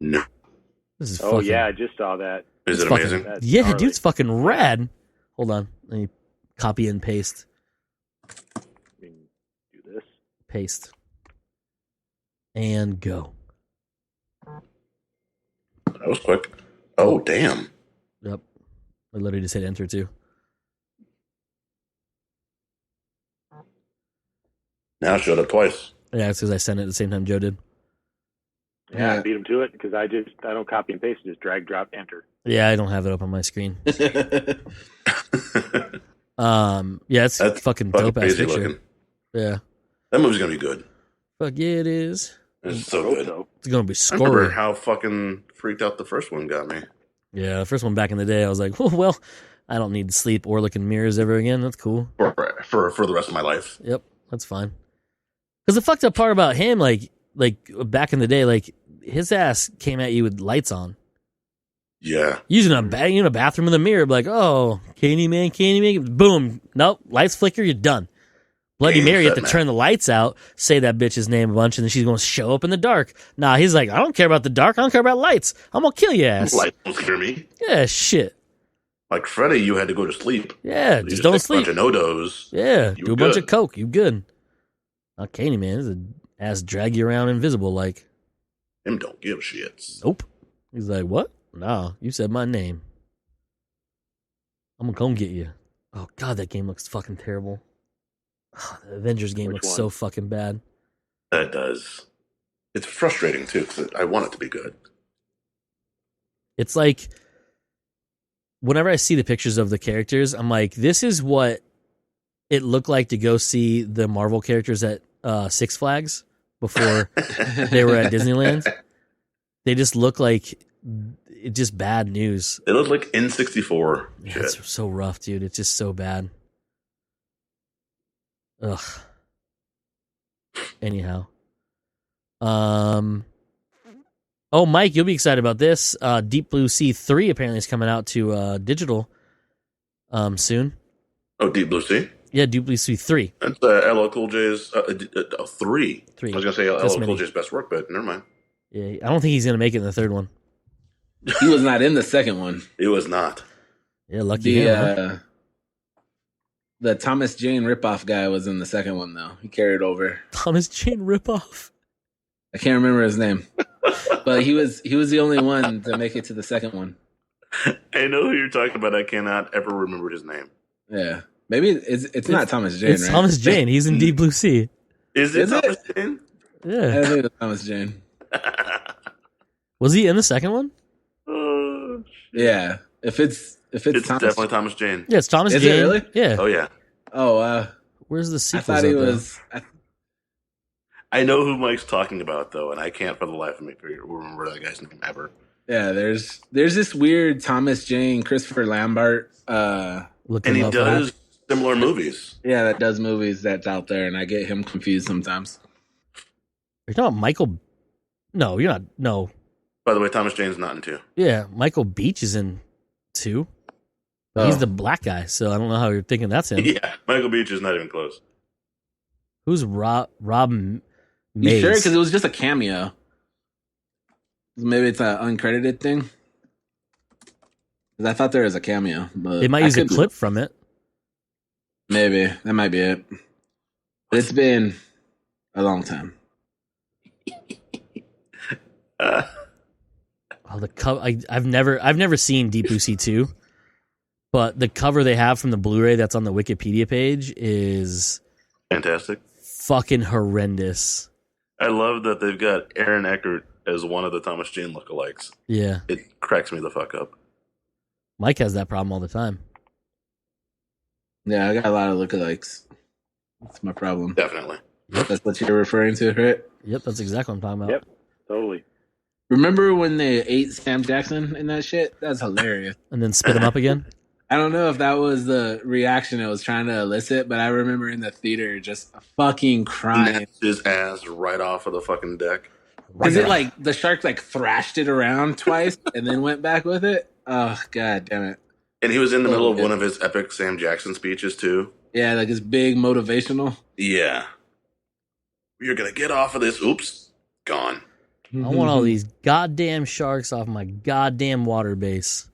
No, This is Oh fucking, yeah, I just saw that. is It's it fucking- amazing? That's yeah, gnarly. dude's fucking rad. Hold on, let me copy and paste. I mean, do this. Paste. And go. That was quick. Oh damn! Yep. I literally just hit enter too. Now it showed up twice. Yeah, it's because I sent it at the same time Joe did. Yeah, I Yeah. beat him to it because I don't copy and paste, just drag, drop, enter. Yeah, I don't have it up on my screen. Yeah, it's That's fucking Fucking dope ass crazy picture. looking. Yeah. That movie's gonna be good. Fuck yeah, it is. It's so Hope good. so. It's gonna be I remember scoring. how fucking freaked out the first one got me. Yeah, the first one back in the day, I was like, oh, well, I don't need to sleep or look in mirrors ever again. That's cool. For the rest of my life. Yep, that's fine. Because the fucked up part about him, like back in the day, like his ass came at you with lights on. Yeah. Using a bathroom with a mirror, like, oh, Candyman, boom, nope, lights flicker, you're done. Bloody Game, Mary, you have set, to man. turn the lights out, say that bitch's name a bunch, and then she's going to show up in the dark. Nah, he's like, I don't care about the dark, I don't care about lights. I'm going to kill your ass. Light don't scare me. Yeah, shit. Like Freddy, you had to go to sleep. Yeah, You just don't take sleep. A bunch of no-dos. Yeah, You do a bunch good. of coke, you good. Not Candyman, this is Ass drag you around invisible like. Him don't give shits. Nope. He's like, what? No, you said my name. I'm gonna come get you. Oh god, that game looks fucking terrible. The Avengers game Which looks one? so fucking bad. That does. It's frustrating too because I want it to be good. It's like whenever I see the pictures of the characters, I'm like, this is what it looked like to go see the Marvel characters at Six Flags before they were at Disneyland. They just look like it's just bad news. It looked like N64 Yeah, shit. it's so rough, dude. It's just so bad. Ugh. Anyhow. Oh, Mike, you'll be excited about this. Deep Blue Sea 3 apparently is coming out to digital soon. Oh, Deep Blue Sea? Yeah, Deep Blue Sea 3. That's LL Cool J's 3. 3. I was going to say Just LL many. Cool J's best work, but never mind. Yeah, I don't think he's going to make it in the third one. He was not in the second one. It was not. Yeah, lucky The him. Huh? the Thomas Jane ripoff guy was in the second one though. He carried over. Thomas Jane ripoff. I can't remember his name, but he was the only one to make it to the second one. I know who you're talking about. I cannot ever remember his name. Yeah, maybe it's not Thomas Jane. It's right? Thomas Jane. He's in Deep Blue Sea. Is it Is it? Thomas Jane? Yeah. I think it's Thomas Jane. Was he in the second one? Oh, shit. Yeah, if it's It's Thomas. definitely Thomas Jane. Yeah, it's Thomas Is it Jane. really? Yeah. Oh, yeah. Oh, Where's the I sequels? thought he out there? was. I know who Mike's talking about, though, and I can't for the life of me remember that guy's name ever. Yeah, there's this weird Thomas Jane, Christopher Lambert. Looking And he up does similar movies. Yeah, that does movies that's out there, and I get him confused sometimes. You're talking about Michael? No, you're not. No. By the way, Thomas Jane's not in 2. Yeah, Michael Beach is in 2. Oh. He's the black guy, so I don't know how you're thinking that's him. Yeah, Michael Beach is not even close. Who's Rob You Mays? sure? Because it was just a cameo. Maybe it's an uncredited thing. 'Cause I thought there was a cameo, but They might I use a could be- clip from it. Maybe that might be it. But it's been a long time. Oh, the cover. I've never seen Deep Blue Sea 2, but the cover they have from the Blu-ray that's on the Wikipedia page is Fantastic. fucking horrendous. I love that they've got Aaron Eckhart as one of the Thomas Jane lookalikes. Yeah, It cracks me the fuck up. Mike has that problem all the time. Yeah, I got a lot of lookalikes. That's my problem. Definitely. That's what you're referring to, right? Yep, that's exactly what I'm talking about. Yep. Totally. Remember when they ate Sam Jackson in that shit? That's hilarious. And then spit him up again. I don't know if that was the reaction it was trying to elicit, but I remember in the theater just fucking crying. Snatched his ass right off of the fucking deck. Because it like the shark like thrashed it around twice and then went back with it. Oh god damn it. And he was in the middle of Yeah. one of his epic Sam Jackson speeches, too. Yeah, like it's big motivational. Yeah. You're going to get off of this. Oops. Gone. I want all these goddamn sharks off my goddamn water base.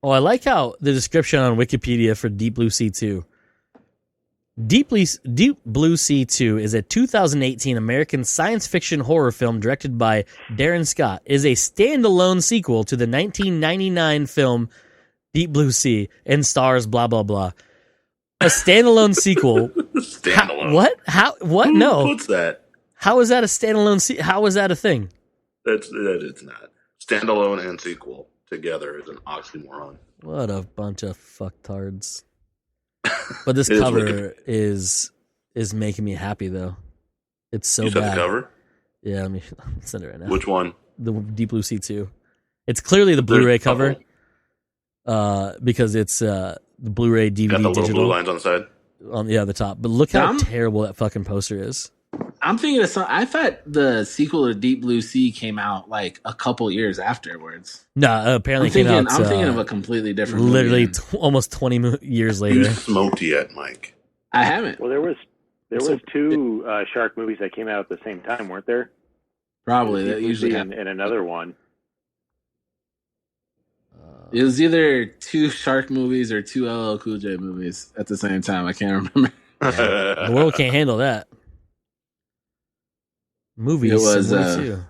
Oh, I like how the description on Wikipedia for Deep Blue Sea 2. Deep Blue Sea 2 is a 2018 American science fiction horror film directed by Darren Scott. It is a standalone sequel to the 1999 film Deep Blue Sea and stars blah blah blah. A standalone sequel. Standalone. What? How? What? Who No. puts that? How is that a standalone? How is that a thing? It's not. Standalone and sequel together is an oxymoron. What a bunch of fucktards. But this It is cover wicked. is making me happy though. It's so You said bad. the cover? Yeah, let me send it right now. Which one? The Deep Blue Sea 2. It's clearly the Blu-ray There's a cover. couple. Because it's the Blu-ray DVD Got the little digital blue lines on the side. on the top. But look how Dumb. terrible that fucking poster is. I'm thinking of some. I thought the sequel to Deep Blue Sea came out like a couple years afterwards. No, apparently I'm it came thinking. out. I'm thinking of a completely different. literally movie. almost 20 years You later. smoked yet, Mike? I haven't. Well, there was two shark movies that came out at the same time, weren't there? Probably Deep that Blue usually Sea happens. and another one. It was either two shark movies or two LL Cool J movies at the same time. I can't remember. The world can't handle that. movies. It was, similar too.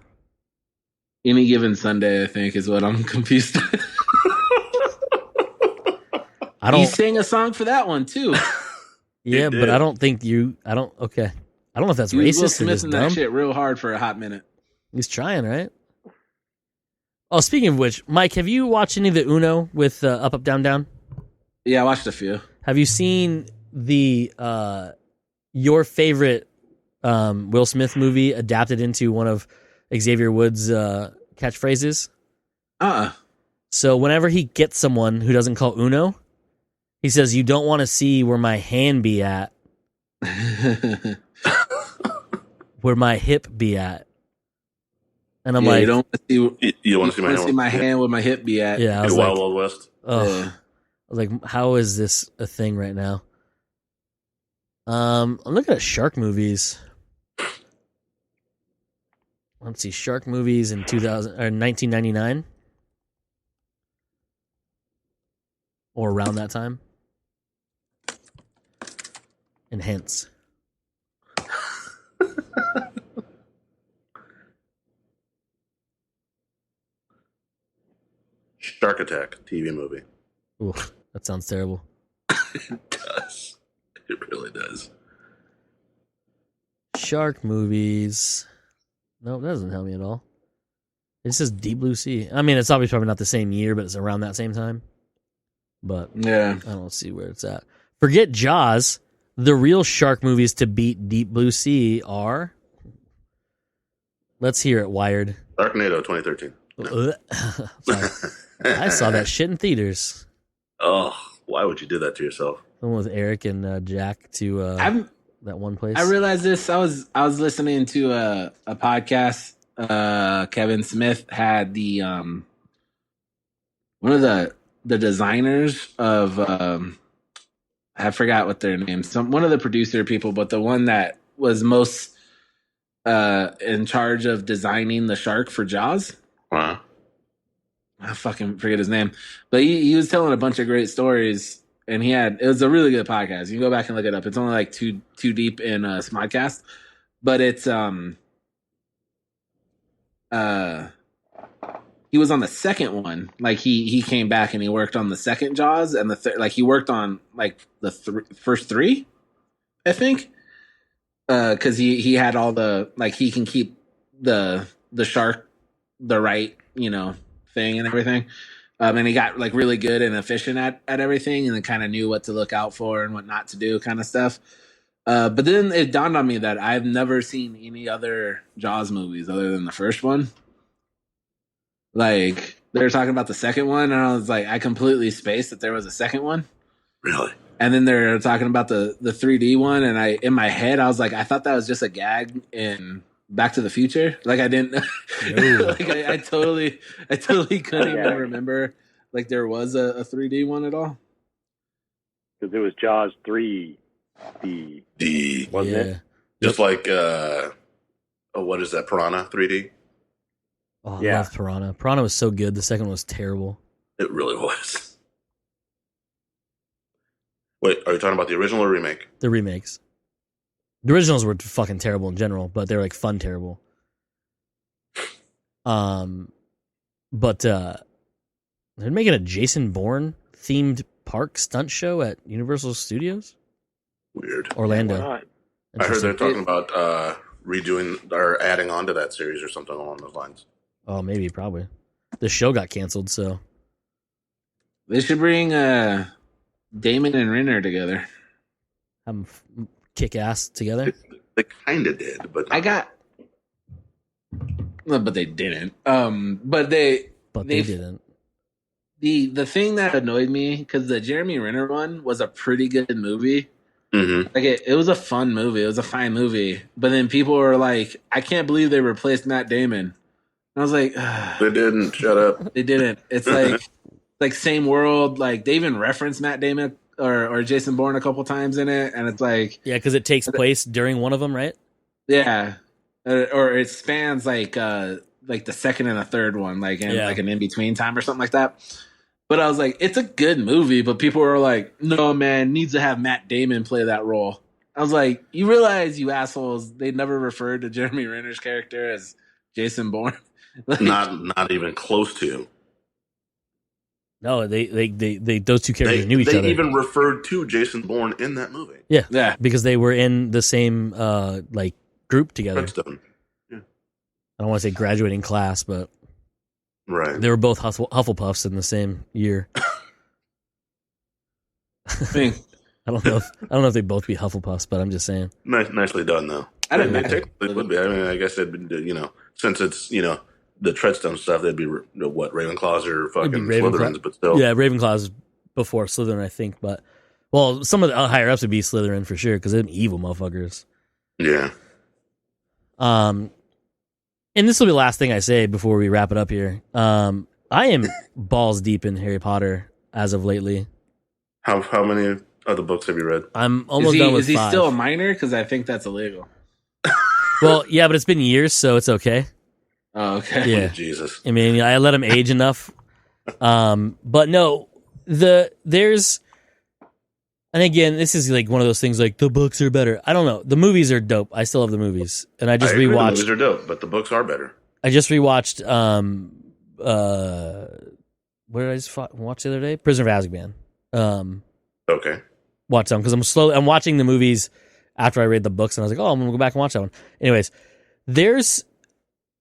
Any Given Sunday, I think, is what I'm confused. He sang a song for that one too. Yeah, but I don't think you. I don't. Okay, I don't know if that's racist Will or Smith just in dumb. that shit real hard for a hot minute. He's trying, right? Oh, speaking of which, Mike, have you watched any of the Uno with Up, Up, Down, Down? Yeah, I watched a few. Have you seen the your favorite Will Smith movie adapted into one of Xavier Woods' catchphrases? So whenever he gets someone who doesn't call Uno, he says, "You don't want to see where my hand be at, where my hip be at." And I'm like, you don't want to see my hand where my hip be at. Yeah, I was Wild Wild West. Oh, Yeah. I was like, how is this a thing right now? I'm looking at shark movies. Let's see, shark movies in 1999 or around that time. And hence. Shark Attack TV movie. Ooh, that sounds terrible. It does. It really does. Shark movies. No, that doesn't help me at all. It says Deep Blue Sea. I mean, it's obviously probably not the same year, but it's around that same time. But yeah, I don't see where it's at. Forget Jaws. The real shark movies to beat Deep Blue Sea are. Let's hear it, Wired. Sharknado 2013. Sorry. I saw that shit in theaters. Oh, why would you do that to yourself? The one with Eric and Jack to that one place. I realized this. I was listening to a podcast. Kevin Smith had the one of the designers of I forgot what their name. One of the producer people, but the one that was most in charge of designing the shark for Jaws. Wow. I fucking forget his name, but he was telling a bunch of great stories, and it was a really good podcast. You can go back and look it up. It's only like two deep in Smodcast, but it's he was on the second one. Like he came back and he worked on the second Jaws and he worked on like the first three, I think, because he had all the he can keep the shark the right thing and everything. And he got like really good and efficient at everything, and then kind of knew what to look out for and what not to do, kind of stuff. But then it dawned on me that I've never seen any other Jaws movies other than the first one. Like they were talking about the second one, and I was like, I completely spaced that there was a second one. Really? And then they're talking about the 3D one, and in my head I was like, I thought that was just a gag in Back to the Future. Like I didn't like I totally couldn't even remember like there was a 3D one at all. Because it was Jaws 3D, wasn't it? Just like what is that, Piranha 3D? Oh, I love Piranha. Piranha was so good. The second one was terrible. It really was. Wait, are you talking about the original or remake? The remakes. The originals were fucking terrible in general, but they were like fun terrible. But they're making a Jason Bourne themed park stunt show at Universal Studios. Weird. Orlando. I heard they're talking about redoing or adding on to that series or something along those lines. Oh, maybe, probably. The show got canceled, so they should bring Damon and Renner together. Have them kick ass together. They kind of did, but but they didn't. But they didn't. The thing that annoyed me, because the Jeremy Renner one was a pretty good movie. Mm-hmm. Like it was a fun movie. It was a fine movie. But then people were like, I can't believe they replaced Matt Damon. And I was like, they didn't. Shut up. They didn't. It's like same world. Like they even referenced Matt Damon or Jason Bourne a couple times in it, and it's like because it takes place during one of them, right? Yeah, or it spans like the second and the third one, like an in between time or something like that. But I was like, it's a good movie, but people were like, no, man, needs to have Matt Damon play that role. I was like, you realize, you assholes, they never referred to Jeremy Renner's character as Jason Bourne. Like, Not even close to. No, they those two characters knew each other. They even referred to Jason Bourne in that movie. yeah. Because they were in the same like group together. Redstone. I don't want to say graduating class, but Right. they were both Hufflepuffs in the same year. I mean, I don't know if they both be Hufflepuffs, but I'm just saying. Nicely done, though. I didn't It know. technically would be. I mean, I guess it'd be, since it's, the Treadstone stuff, they'd be, what, Ravenclaws or fucking Ravenclaw. Slytherins, but still. Yeah, Ravenclaw's before Slytherin, I think, but well, some of the higher ups would be Slytherin for sure because they're evil motherfuckers. Yeah. And this will be the last thing I say before we wrap it up here. I am balls deep in Harry Potter as of lately. How many other books have you read? I'm almost done with is he 5. still a minor? Because I think that's illegal. Well, yeah, but it's been years, so it's okay. Oh, okay. Yeah. Jesus. I mean, I let him age enough. But no, there's, and again, this is like one of those things like the books are better. I don't know. The movies are dope. I still love the movies, and I just agree, the rewatched. movies are dope, but the books are better. I just rewatched. What did I just watch the other day? Prisoner of Azkaban. Okay. Watch them because I'm watching the movies after I read the books, and I was like, oh, I'm gonna go back and watch that one. Anyways, there's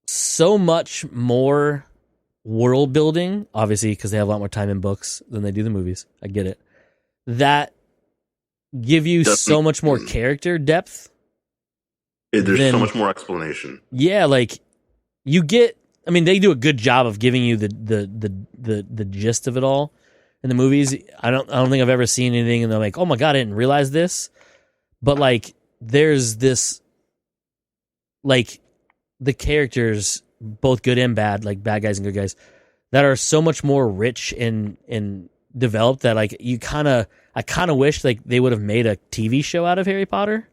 so much more world building, obviously, because they have a lot more time in books than they do the movies. I get it. That give you so much more character depth. There's so much more explanation. Yeah, like you get. I mean, they do a good job of giving you the gist of it all in the movies. I don't think I've ever seen anything and they're like, oh my god, I didn't realize this. But like, there's this, like, the characters, both good and bad, like bad guys and good guys, that are so much more rich and developed that like I kind of wish like they would have made a TV show out of Harry Potter.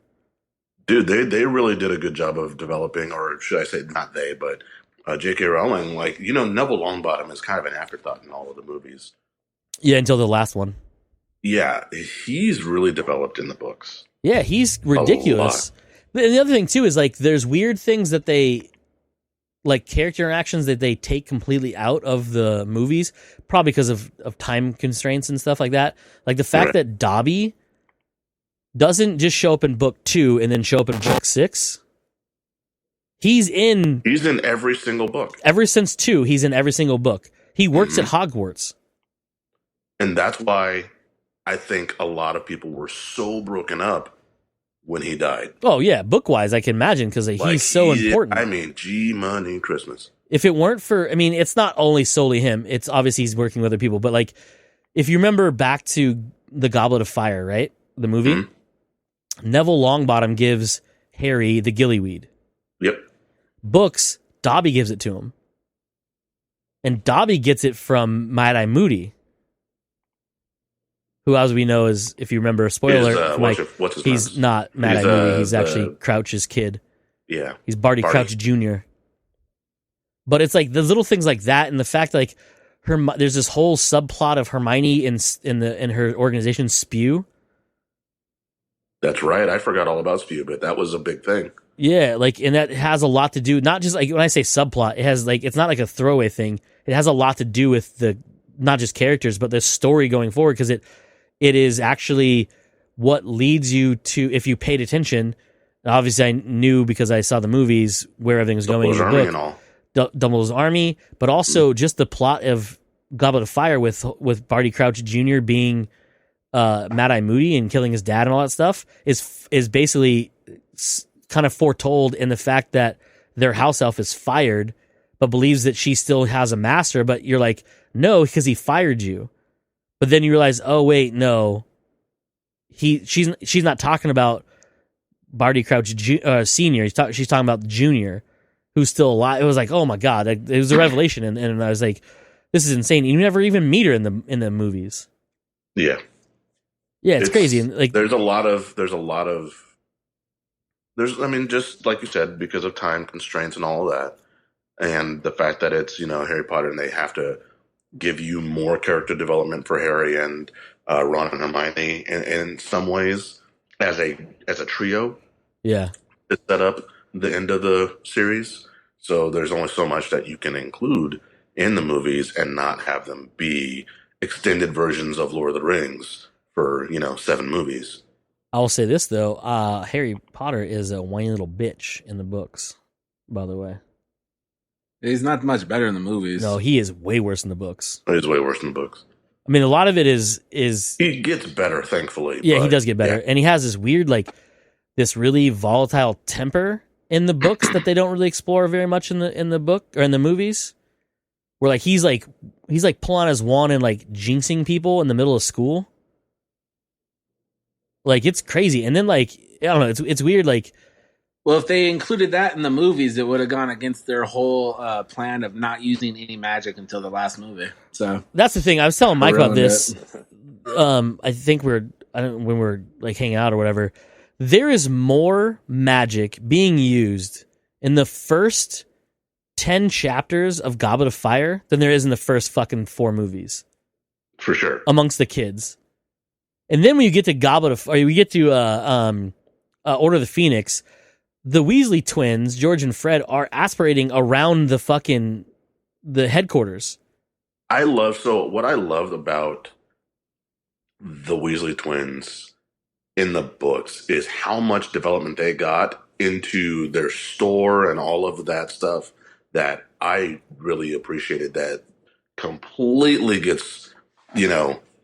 Dude, they really did a good job of developing, or should I say, not they, but J.K. Rowling. Like, Neville Longbottom is kind of an afterthought in all of the movies. Yeah, until the last one. Yeah, he's really developed in the books. Yeah, he's ridiculous. And the other thing too is like there's weird things that they, like character interactions that they take completely out of the movies, probably because of time constraints and stuff like that. Like the fact that Dobby doesn't just show up in book 2 and then show up in book 6. He's in every single book. Ever since 2, he's in every single book. He works at Hogwarts. And that's why I think a lot of people were so broken up when he died. Oh, yeah. Book-wise, I can imagine, because he's so important. I mean, G-Money Christmas. If it weren't for... I mean, it's not only solely him. It's obviously he's working with other people. But, like, if you remember back to The Goblet of Fire, right? The movie? Mm-hmm. Neville Longbottom gives Harry the gillyweed. Yep. Books, Dobby gives it to him. And Dobby gets it from Mad-Eye Moody, who, as we know, is, if you remember, spoiler alert, what's his he's name? not Mad-Eye Moody. He's actually Crouch's kid. Yeah. He's Barty Crouch Jr. But it's like the little things like that, and the fact like there's this whole subplot of Hermione in her organization Spew. That's right. I forgot all about Spew, but that was a big thing. Yeah, like, and that has a lot to do, not just like when I say subplot, it has like, it's not like a throwaway thing. It has a lot to do with the, not just characters, but the story going forward, because it is actually what leads you to, if you paid attention, and obviously I knew because I saw the movies where everything was going in the book. And all. Dumbledore's army, but also just the plot of Goblet of Fire with Barty Crouch Jr. being Mad-Eye Moody and killing his dad and all that stuff is basically kind of foretold in the fact that their house elf is fired, but believes that she still has a master. But you're like, no, because he fired you. But then you realize, oh wait, no, she's not talking about Barty Crouch Senior. She's talking about Junior, who's still alive. It was like, oh my god, it was a revelation, and I was like, this is insane. You never even meet her in the movies. Yeah. Yeah, it's crazy. And like, I mean, just like you said, because of time constraints and all of that, and the fact that it's, Harry Potter and they have to give you more character development for Harry and Ron and Hermione in some ways. as a trio Yeah. to set up the end of the series. So there's only so much that you can include in the movies and not have them be extended versions of Lord of the Rings for 7 movies. I will say this though, Harry Potter is a whiny little bitch in the books, by the way. He's not much better in the movies. No, he is way worse in the books. He's way worse in the books. I mean, a lot of it is He gets better, thankfully. yeah, he but, does get better. yeah. And he has this weird, like, this really volatile temper in the books that they don't really explore very much in the book or in the movies. Where like he's pulling out his wand and like jinxing people in the middle of school. Like it's crazy. And then like I don't know, it's weird. Like, well, if they included that in the movies, it would have gone against their whole plan of not using any magic until the last movie. So that's the thing. I was telling Mike about Ruined this. I think when we're like hanging out or whatever, there is more magic being used in the first 10 chapters of Goblet of Fire than there is in the first fucking 4 movies. For sure. Amongst the kids. And then when you get to Order of the Phoenix, the Weasley twins, George and Fred, are aspirating around the headquarters. What I loved about the Weasley twins in the books is how much development they got into their store and all of that stuff that I really appreciated. That completely gets,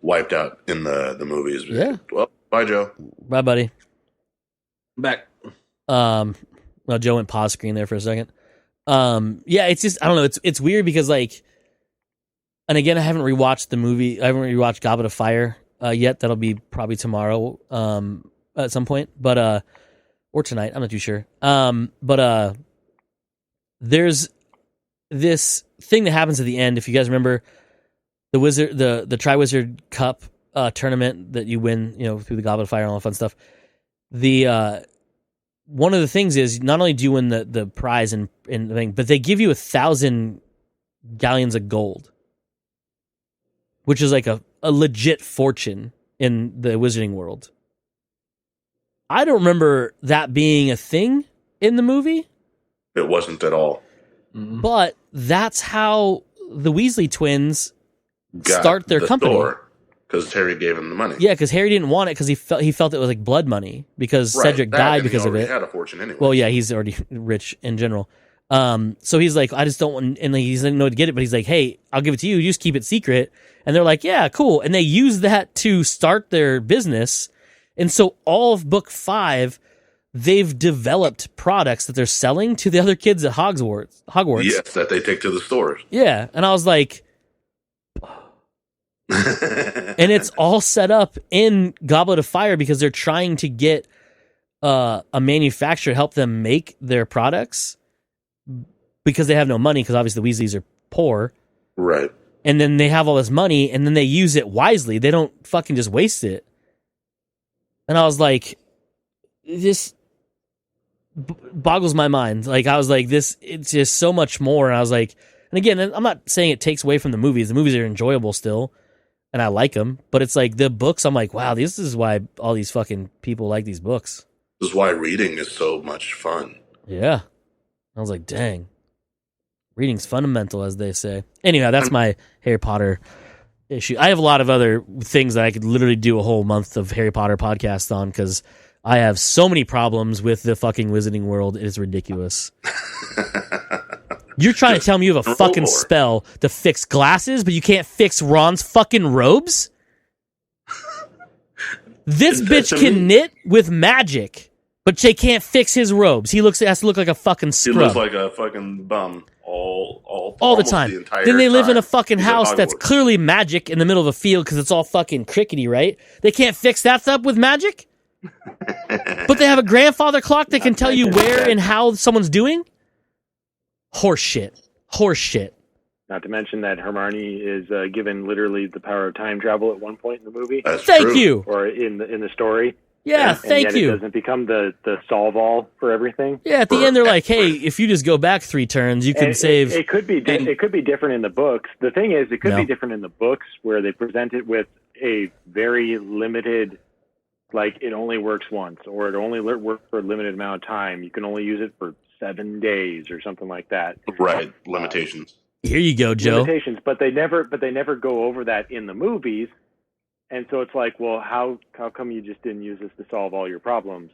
wiped out in the movies. Yeah. Well, bye, Joe. Bye, buddy. back. Well, Joe went pause screen there for a second. Yeah, it's just I don't know. It's weird because like, and again, I haven't rewatched the movie. I haven't rewatched Goblet of Fire yet. That'll be probably tomorrow at some point, but or tonight. I'm not too sure. But there's this thing that happens at the end. If you guys remember the Triwizard Cup tournament that you win, through the Goblet of Fire and all that fun stuff. The one of the things is not only do you win the prize and thing, but they give you 1,000 galleons of gold, which is like a legit fortune in the wizarding world. I don't remember that being a thing in the movie. It wasn't at all. But that's how the Weasley twins start their company. Because Harry gave him the money. Yeah, because Harry didn't want it because he felt it was like blood money because Cedric died because of it. He had a fortune anyway. Well, yeah, he's already rich in general. So he's like, I just don't want, and he doesn't know to get it, but he's like, hey, I'll give it to you. You just keep it secret. And they're like, yeah, cool. And they use that to start their business. And so all of book 5, they've developed products that they're selling to the other kids at Hogwarts. Yes, that they take to the stores. Yeah. And I was like, and it's all set up in Goblet of Fire because they're trying to get a manufacturer to help them make their products because they have no money because obviously the Weasleys are poor. Right. And then they have all this money and then they use it wisely. They don't fucking just waste it. And I was like, this boggles my mind. Like, I was like, it's just so much more. And I was like, and again, I'm not saying it takes away from the movies. The movies are enjoyable still. And I like them, but it's like the books. I'm like, wow, this is why all these fucking people like these books. This is why reading is so much fun. Yeah. I was like, dang. Reading's fundamental, as they say. Anyhow, that's my Harry Potter issue. I have a lot of other things that I could literally do a whole month of Harry Potter podcast on because I have so many problems with the fucking Wizarding World. It is ridiculous. You're trying to tell me you have a fucking spell to fix glasses, but you can't fix Ron's fucking robes? This bitch can knit with magic, but she can't fix his robes. He has to look like a fucking scrub. He looks like a fucking bum all the time. Then they live in a fucking house that's clearly magic in the middle of a field because it's all fucking crickety, right? They can't fix that stuff with magic? But they have a grandfather clock that can tell you where and how someone's doing? Horse shit. Not to mention that Hermione is given literally the power of time travel at one point in the movie. That's Thank true. you. Or in the story. Yeah, thank yet you. It doesn't become the solve all for everything. Yeah, at the end they're like, "Hey, if you just go back 3 turns, you can save." It could be it could be different in the books. The thing is, it could No. be different in the books where they present it with a very limited like it only works once, or it only works for a limited amount of time. You can only use it for 7 days or something like that. Right. Limitations. Here you go, Joe. Limitations, but they never go over that in the movies. And so it's like, well, how come you just didn't use this to solve all your problems?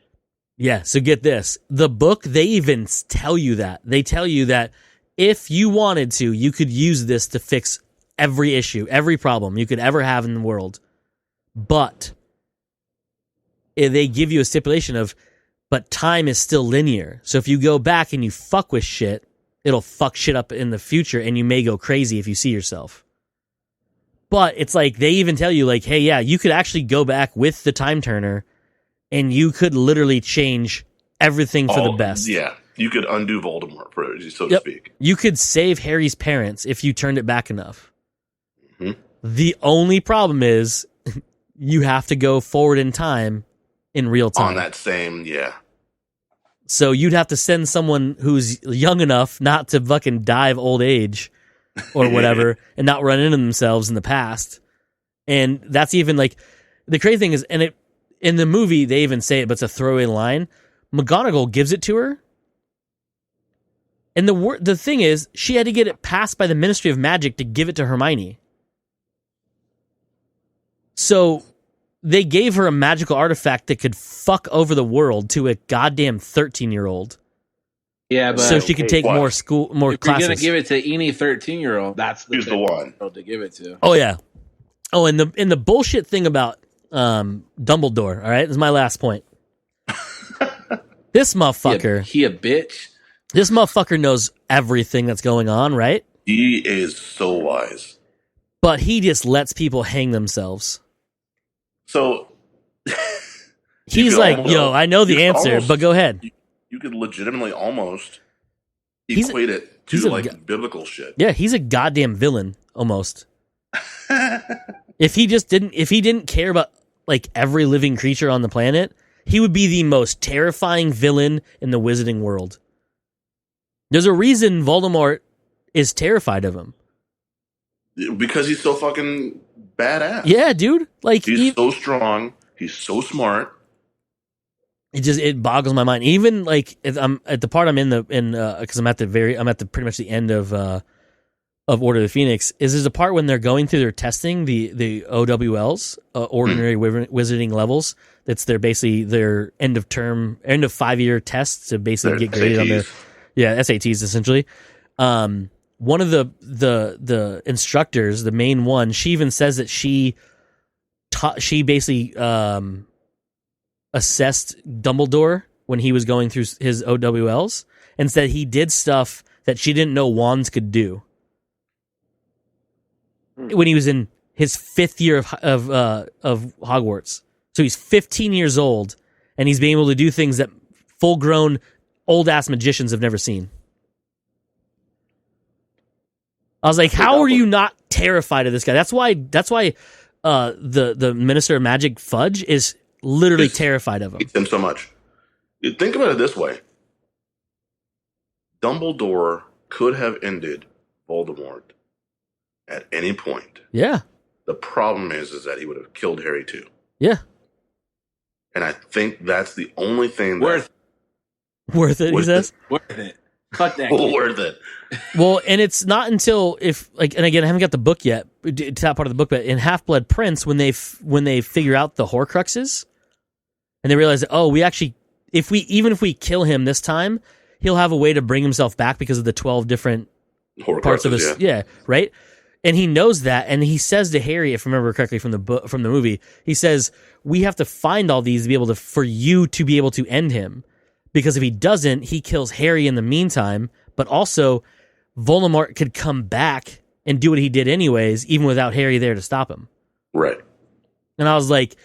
Yeah, so get this. The book, they even tell you that. They tell you that if you wanted to, you could use this to fix every issue, every problem you could ever have in the world. But they give you a stipulation of, but time is still linear. So if you go back and you fuck with shit, it'll fuck shit up in the future and you may go crazy if you see yourself. But it's like, they even tell you, like, hey, yeah, you could actually go back with the time turner and you could literally change everything for the best. Yeah, you could undo Voldemort, so to speak. You could save Harry's parents if you turned it back enough. Mm-hmm. The only problem is you have to go forward in time in real time. On that same, yeah. So you'd have to send someone who's young enough not to fucking die of old age or whatever and not run into themselves in the past. And that's even like, the crazy thing is, and it, in the movie, they even say it, but it's a throwaway line. McGonagall gives it to her. And the thing is, she had to get it passed by the Ministry of Magic to give it to Hermione. So they gave her a magical artifact that could fuck over the world to a goddamn 13-year-old. Yeah, but so she could take more if classes. you're gonna give it to any 13-year-old, that's Who's the one to give it to. Oh yeah. Oh, and the bullshit thing about Dumbledore. All right, this is my last point. This motherfucker. He a bitch. This motherfucker knows everything that's going on, right? He is so wise. But he just lets people hang themselves. So he's like, yo, I know the answer, but go ahead. You could legitimately almost equate it to like biblical shit. Yeah, he's a goddamn villain almost. If he didn't care about like every living creature on the planet, he would be the most terrifying villain in the wizarding world. There's a reason Voldemort is terrified of him. Because he's so fucking badass. Yeah, dude. Like he's so strong. He's so smart. It boggles my mind. Even like I'm at the part I'm in because I'm at pretty much the end of Order of the Phoenix. There's a part when they're going through their testing the OWLs, ordinary wizarding levels. That's their end of 5-year tests to basically get graded on their SATs essentially. One of the instructors, the main one, she even says that she basically assessed Dumbledore when he was going through his OWLs and said he did stuff that she didn't know wands could do when he was in his 5th year of Hogwarts. So he's 15 years old and he's being able to do things that full-grown old-ass magicians have never seen. I was like, how are you not terrified of this guy? That's why the Minister of Magic Fudge is literally terrified of him. Hates him so much. Think about it this way. Dumbledore could have ended Voldemort at any point. Yeah. The problem is that he would have killed Harry too. Yeah. And I think that's the only thing worth it, he says. Worth it. Fuck that. Worth it. Well, and it's not until and again, I haven't got the book yet, to that part of the book, but in Half-Blood Prince, when they figure out the Horcruxes, and they realize that, we actually, if we kill him this time, he'll have a way to bring himself back because of the 12 different parts of his, right? And he knows that, and he says to Harry, if I remember correctly from the movie, he says, we have to find all these to be able to, for you to be able to end him. Because if he doesn't, he kills Harry in the meantime, but also Voldemort could come back and do what he did anyways, even without Harry there to stop him. Right. And I was like,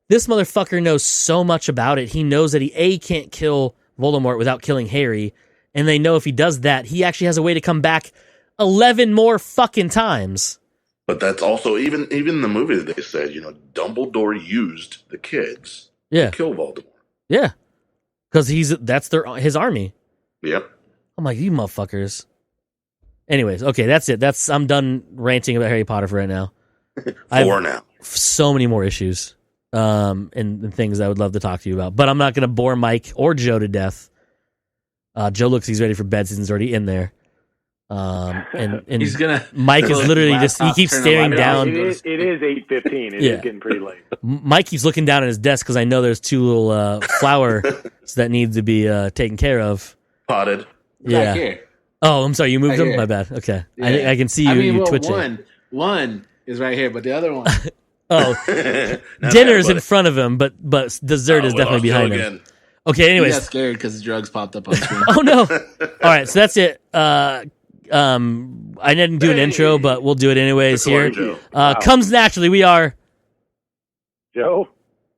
this motherfucker knows so much about it. He knows that he can't kill Voldemort without killing Harry, and they know if he does that, he actually has a way to come back 11 more fucking times. But that's also, even in the movie that they said, Dumbledore used the kids to kill Voldemort. Yeah. Because that's his army. Yep. I'm like, you motherfuckers. Anyways, okay, that's it. I'm done ranting about Harry Potter for right now. For now. So many more issues. and things I would love to talk to you about. But I'm not going to bore Mike or Joe to death. Joe looks he's ready for bed since he's already in there. And He's gonna. Mike is literally just he keeps staring down. It is 8:15. It is getting pretty late. Mike keeps looking down at his desk because I know there's two little flowers that need to be taken care of. Potted. Yeah. Back here. Oh, I'm sorry. You moved Right them. here. My bad. Okay. Yeah. I can see you twitching. One is right here, but the other one. Oh, Not dinner's bad, in front of him, but dessert is definitely behind him. Okay. He Anyways. got scared because drugs popped up on screen. Oh no! All right, so that's it. I didn't do an intro, but we'll do it anyways here. Comes naturally. We are Joe.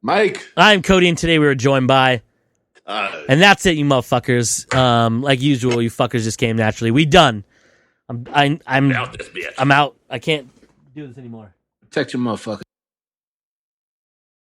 Mike. I'm Cody, and today we were joined by, and that's it, you motherfuckers. Like usual, you fuckers just came naturally. We done. I'm out this bitch. I'm out. I can't do this anymore. Protect your motherfucker.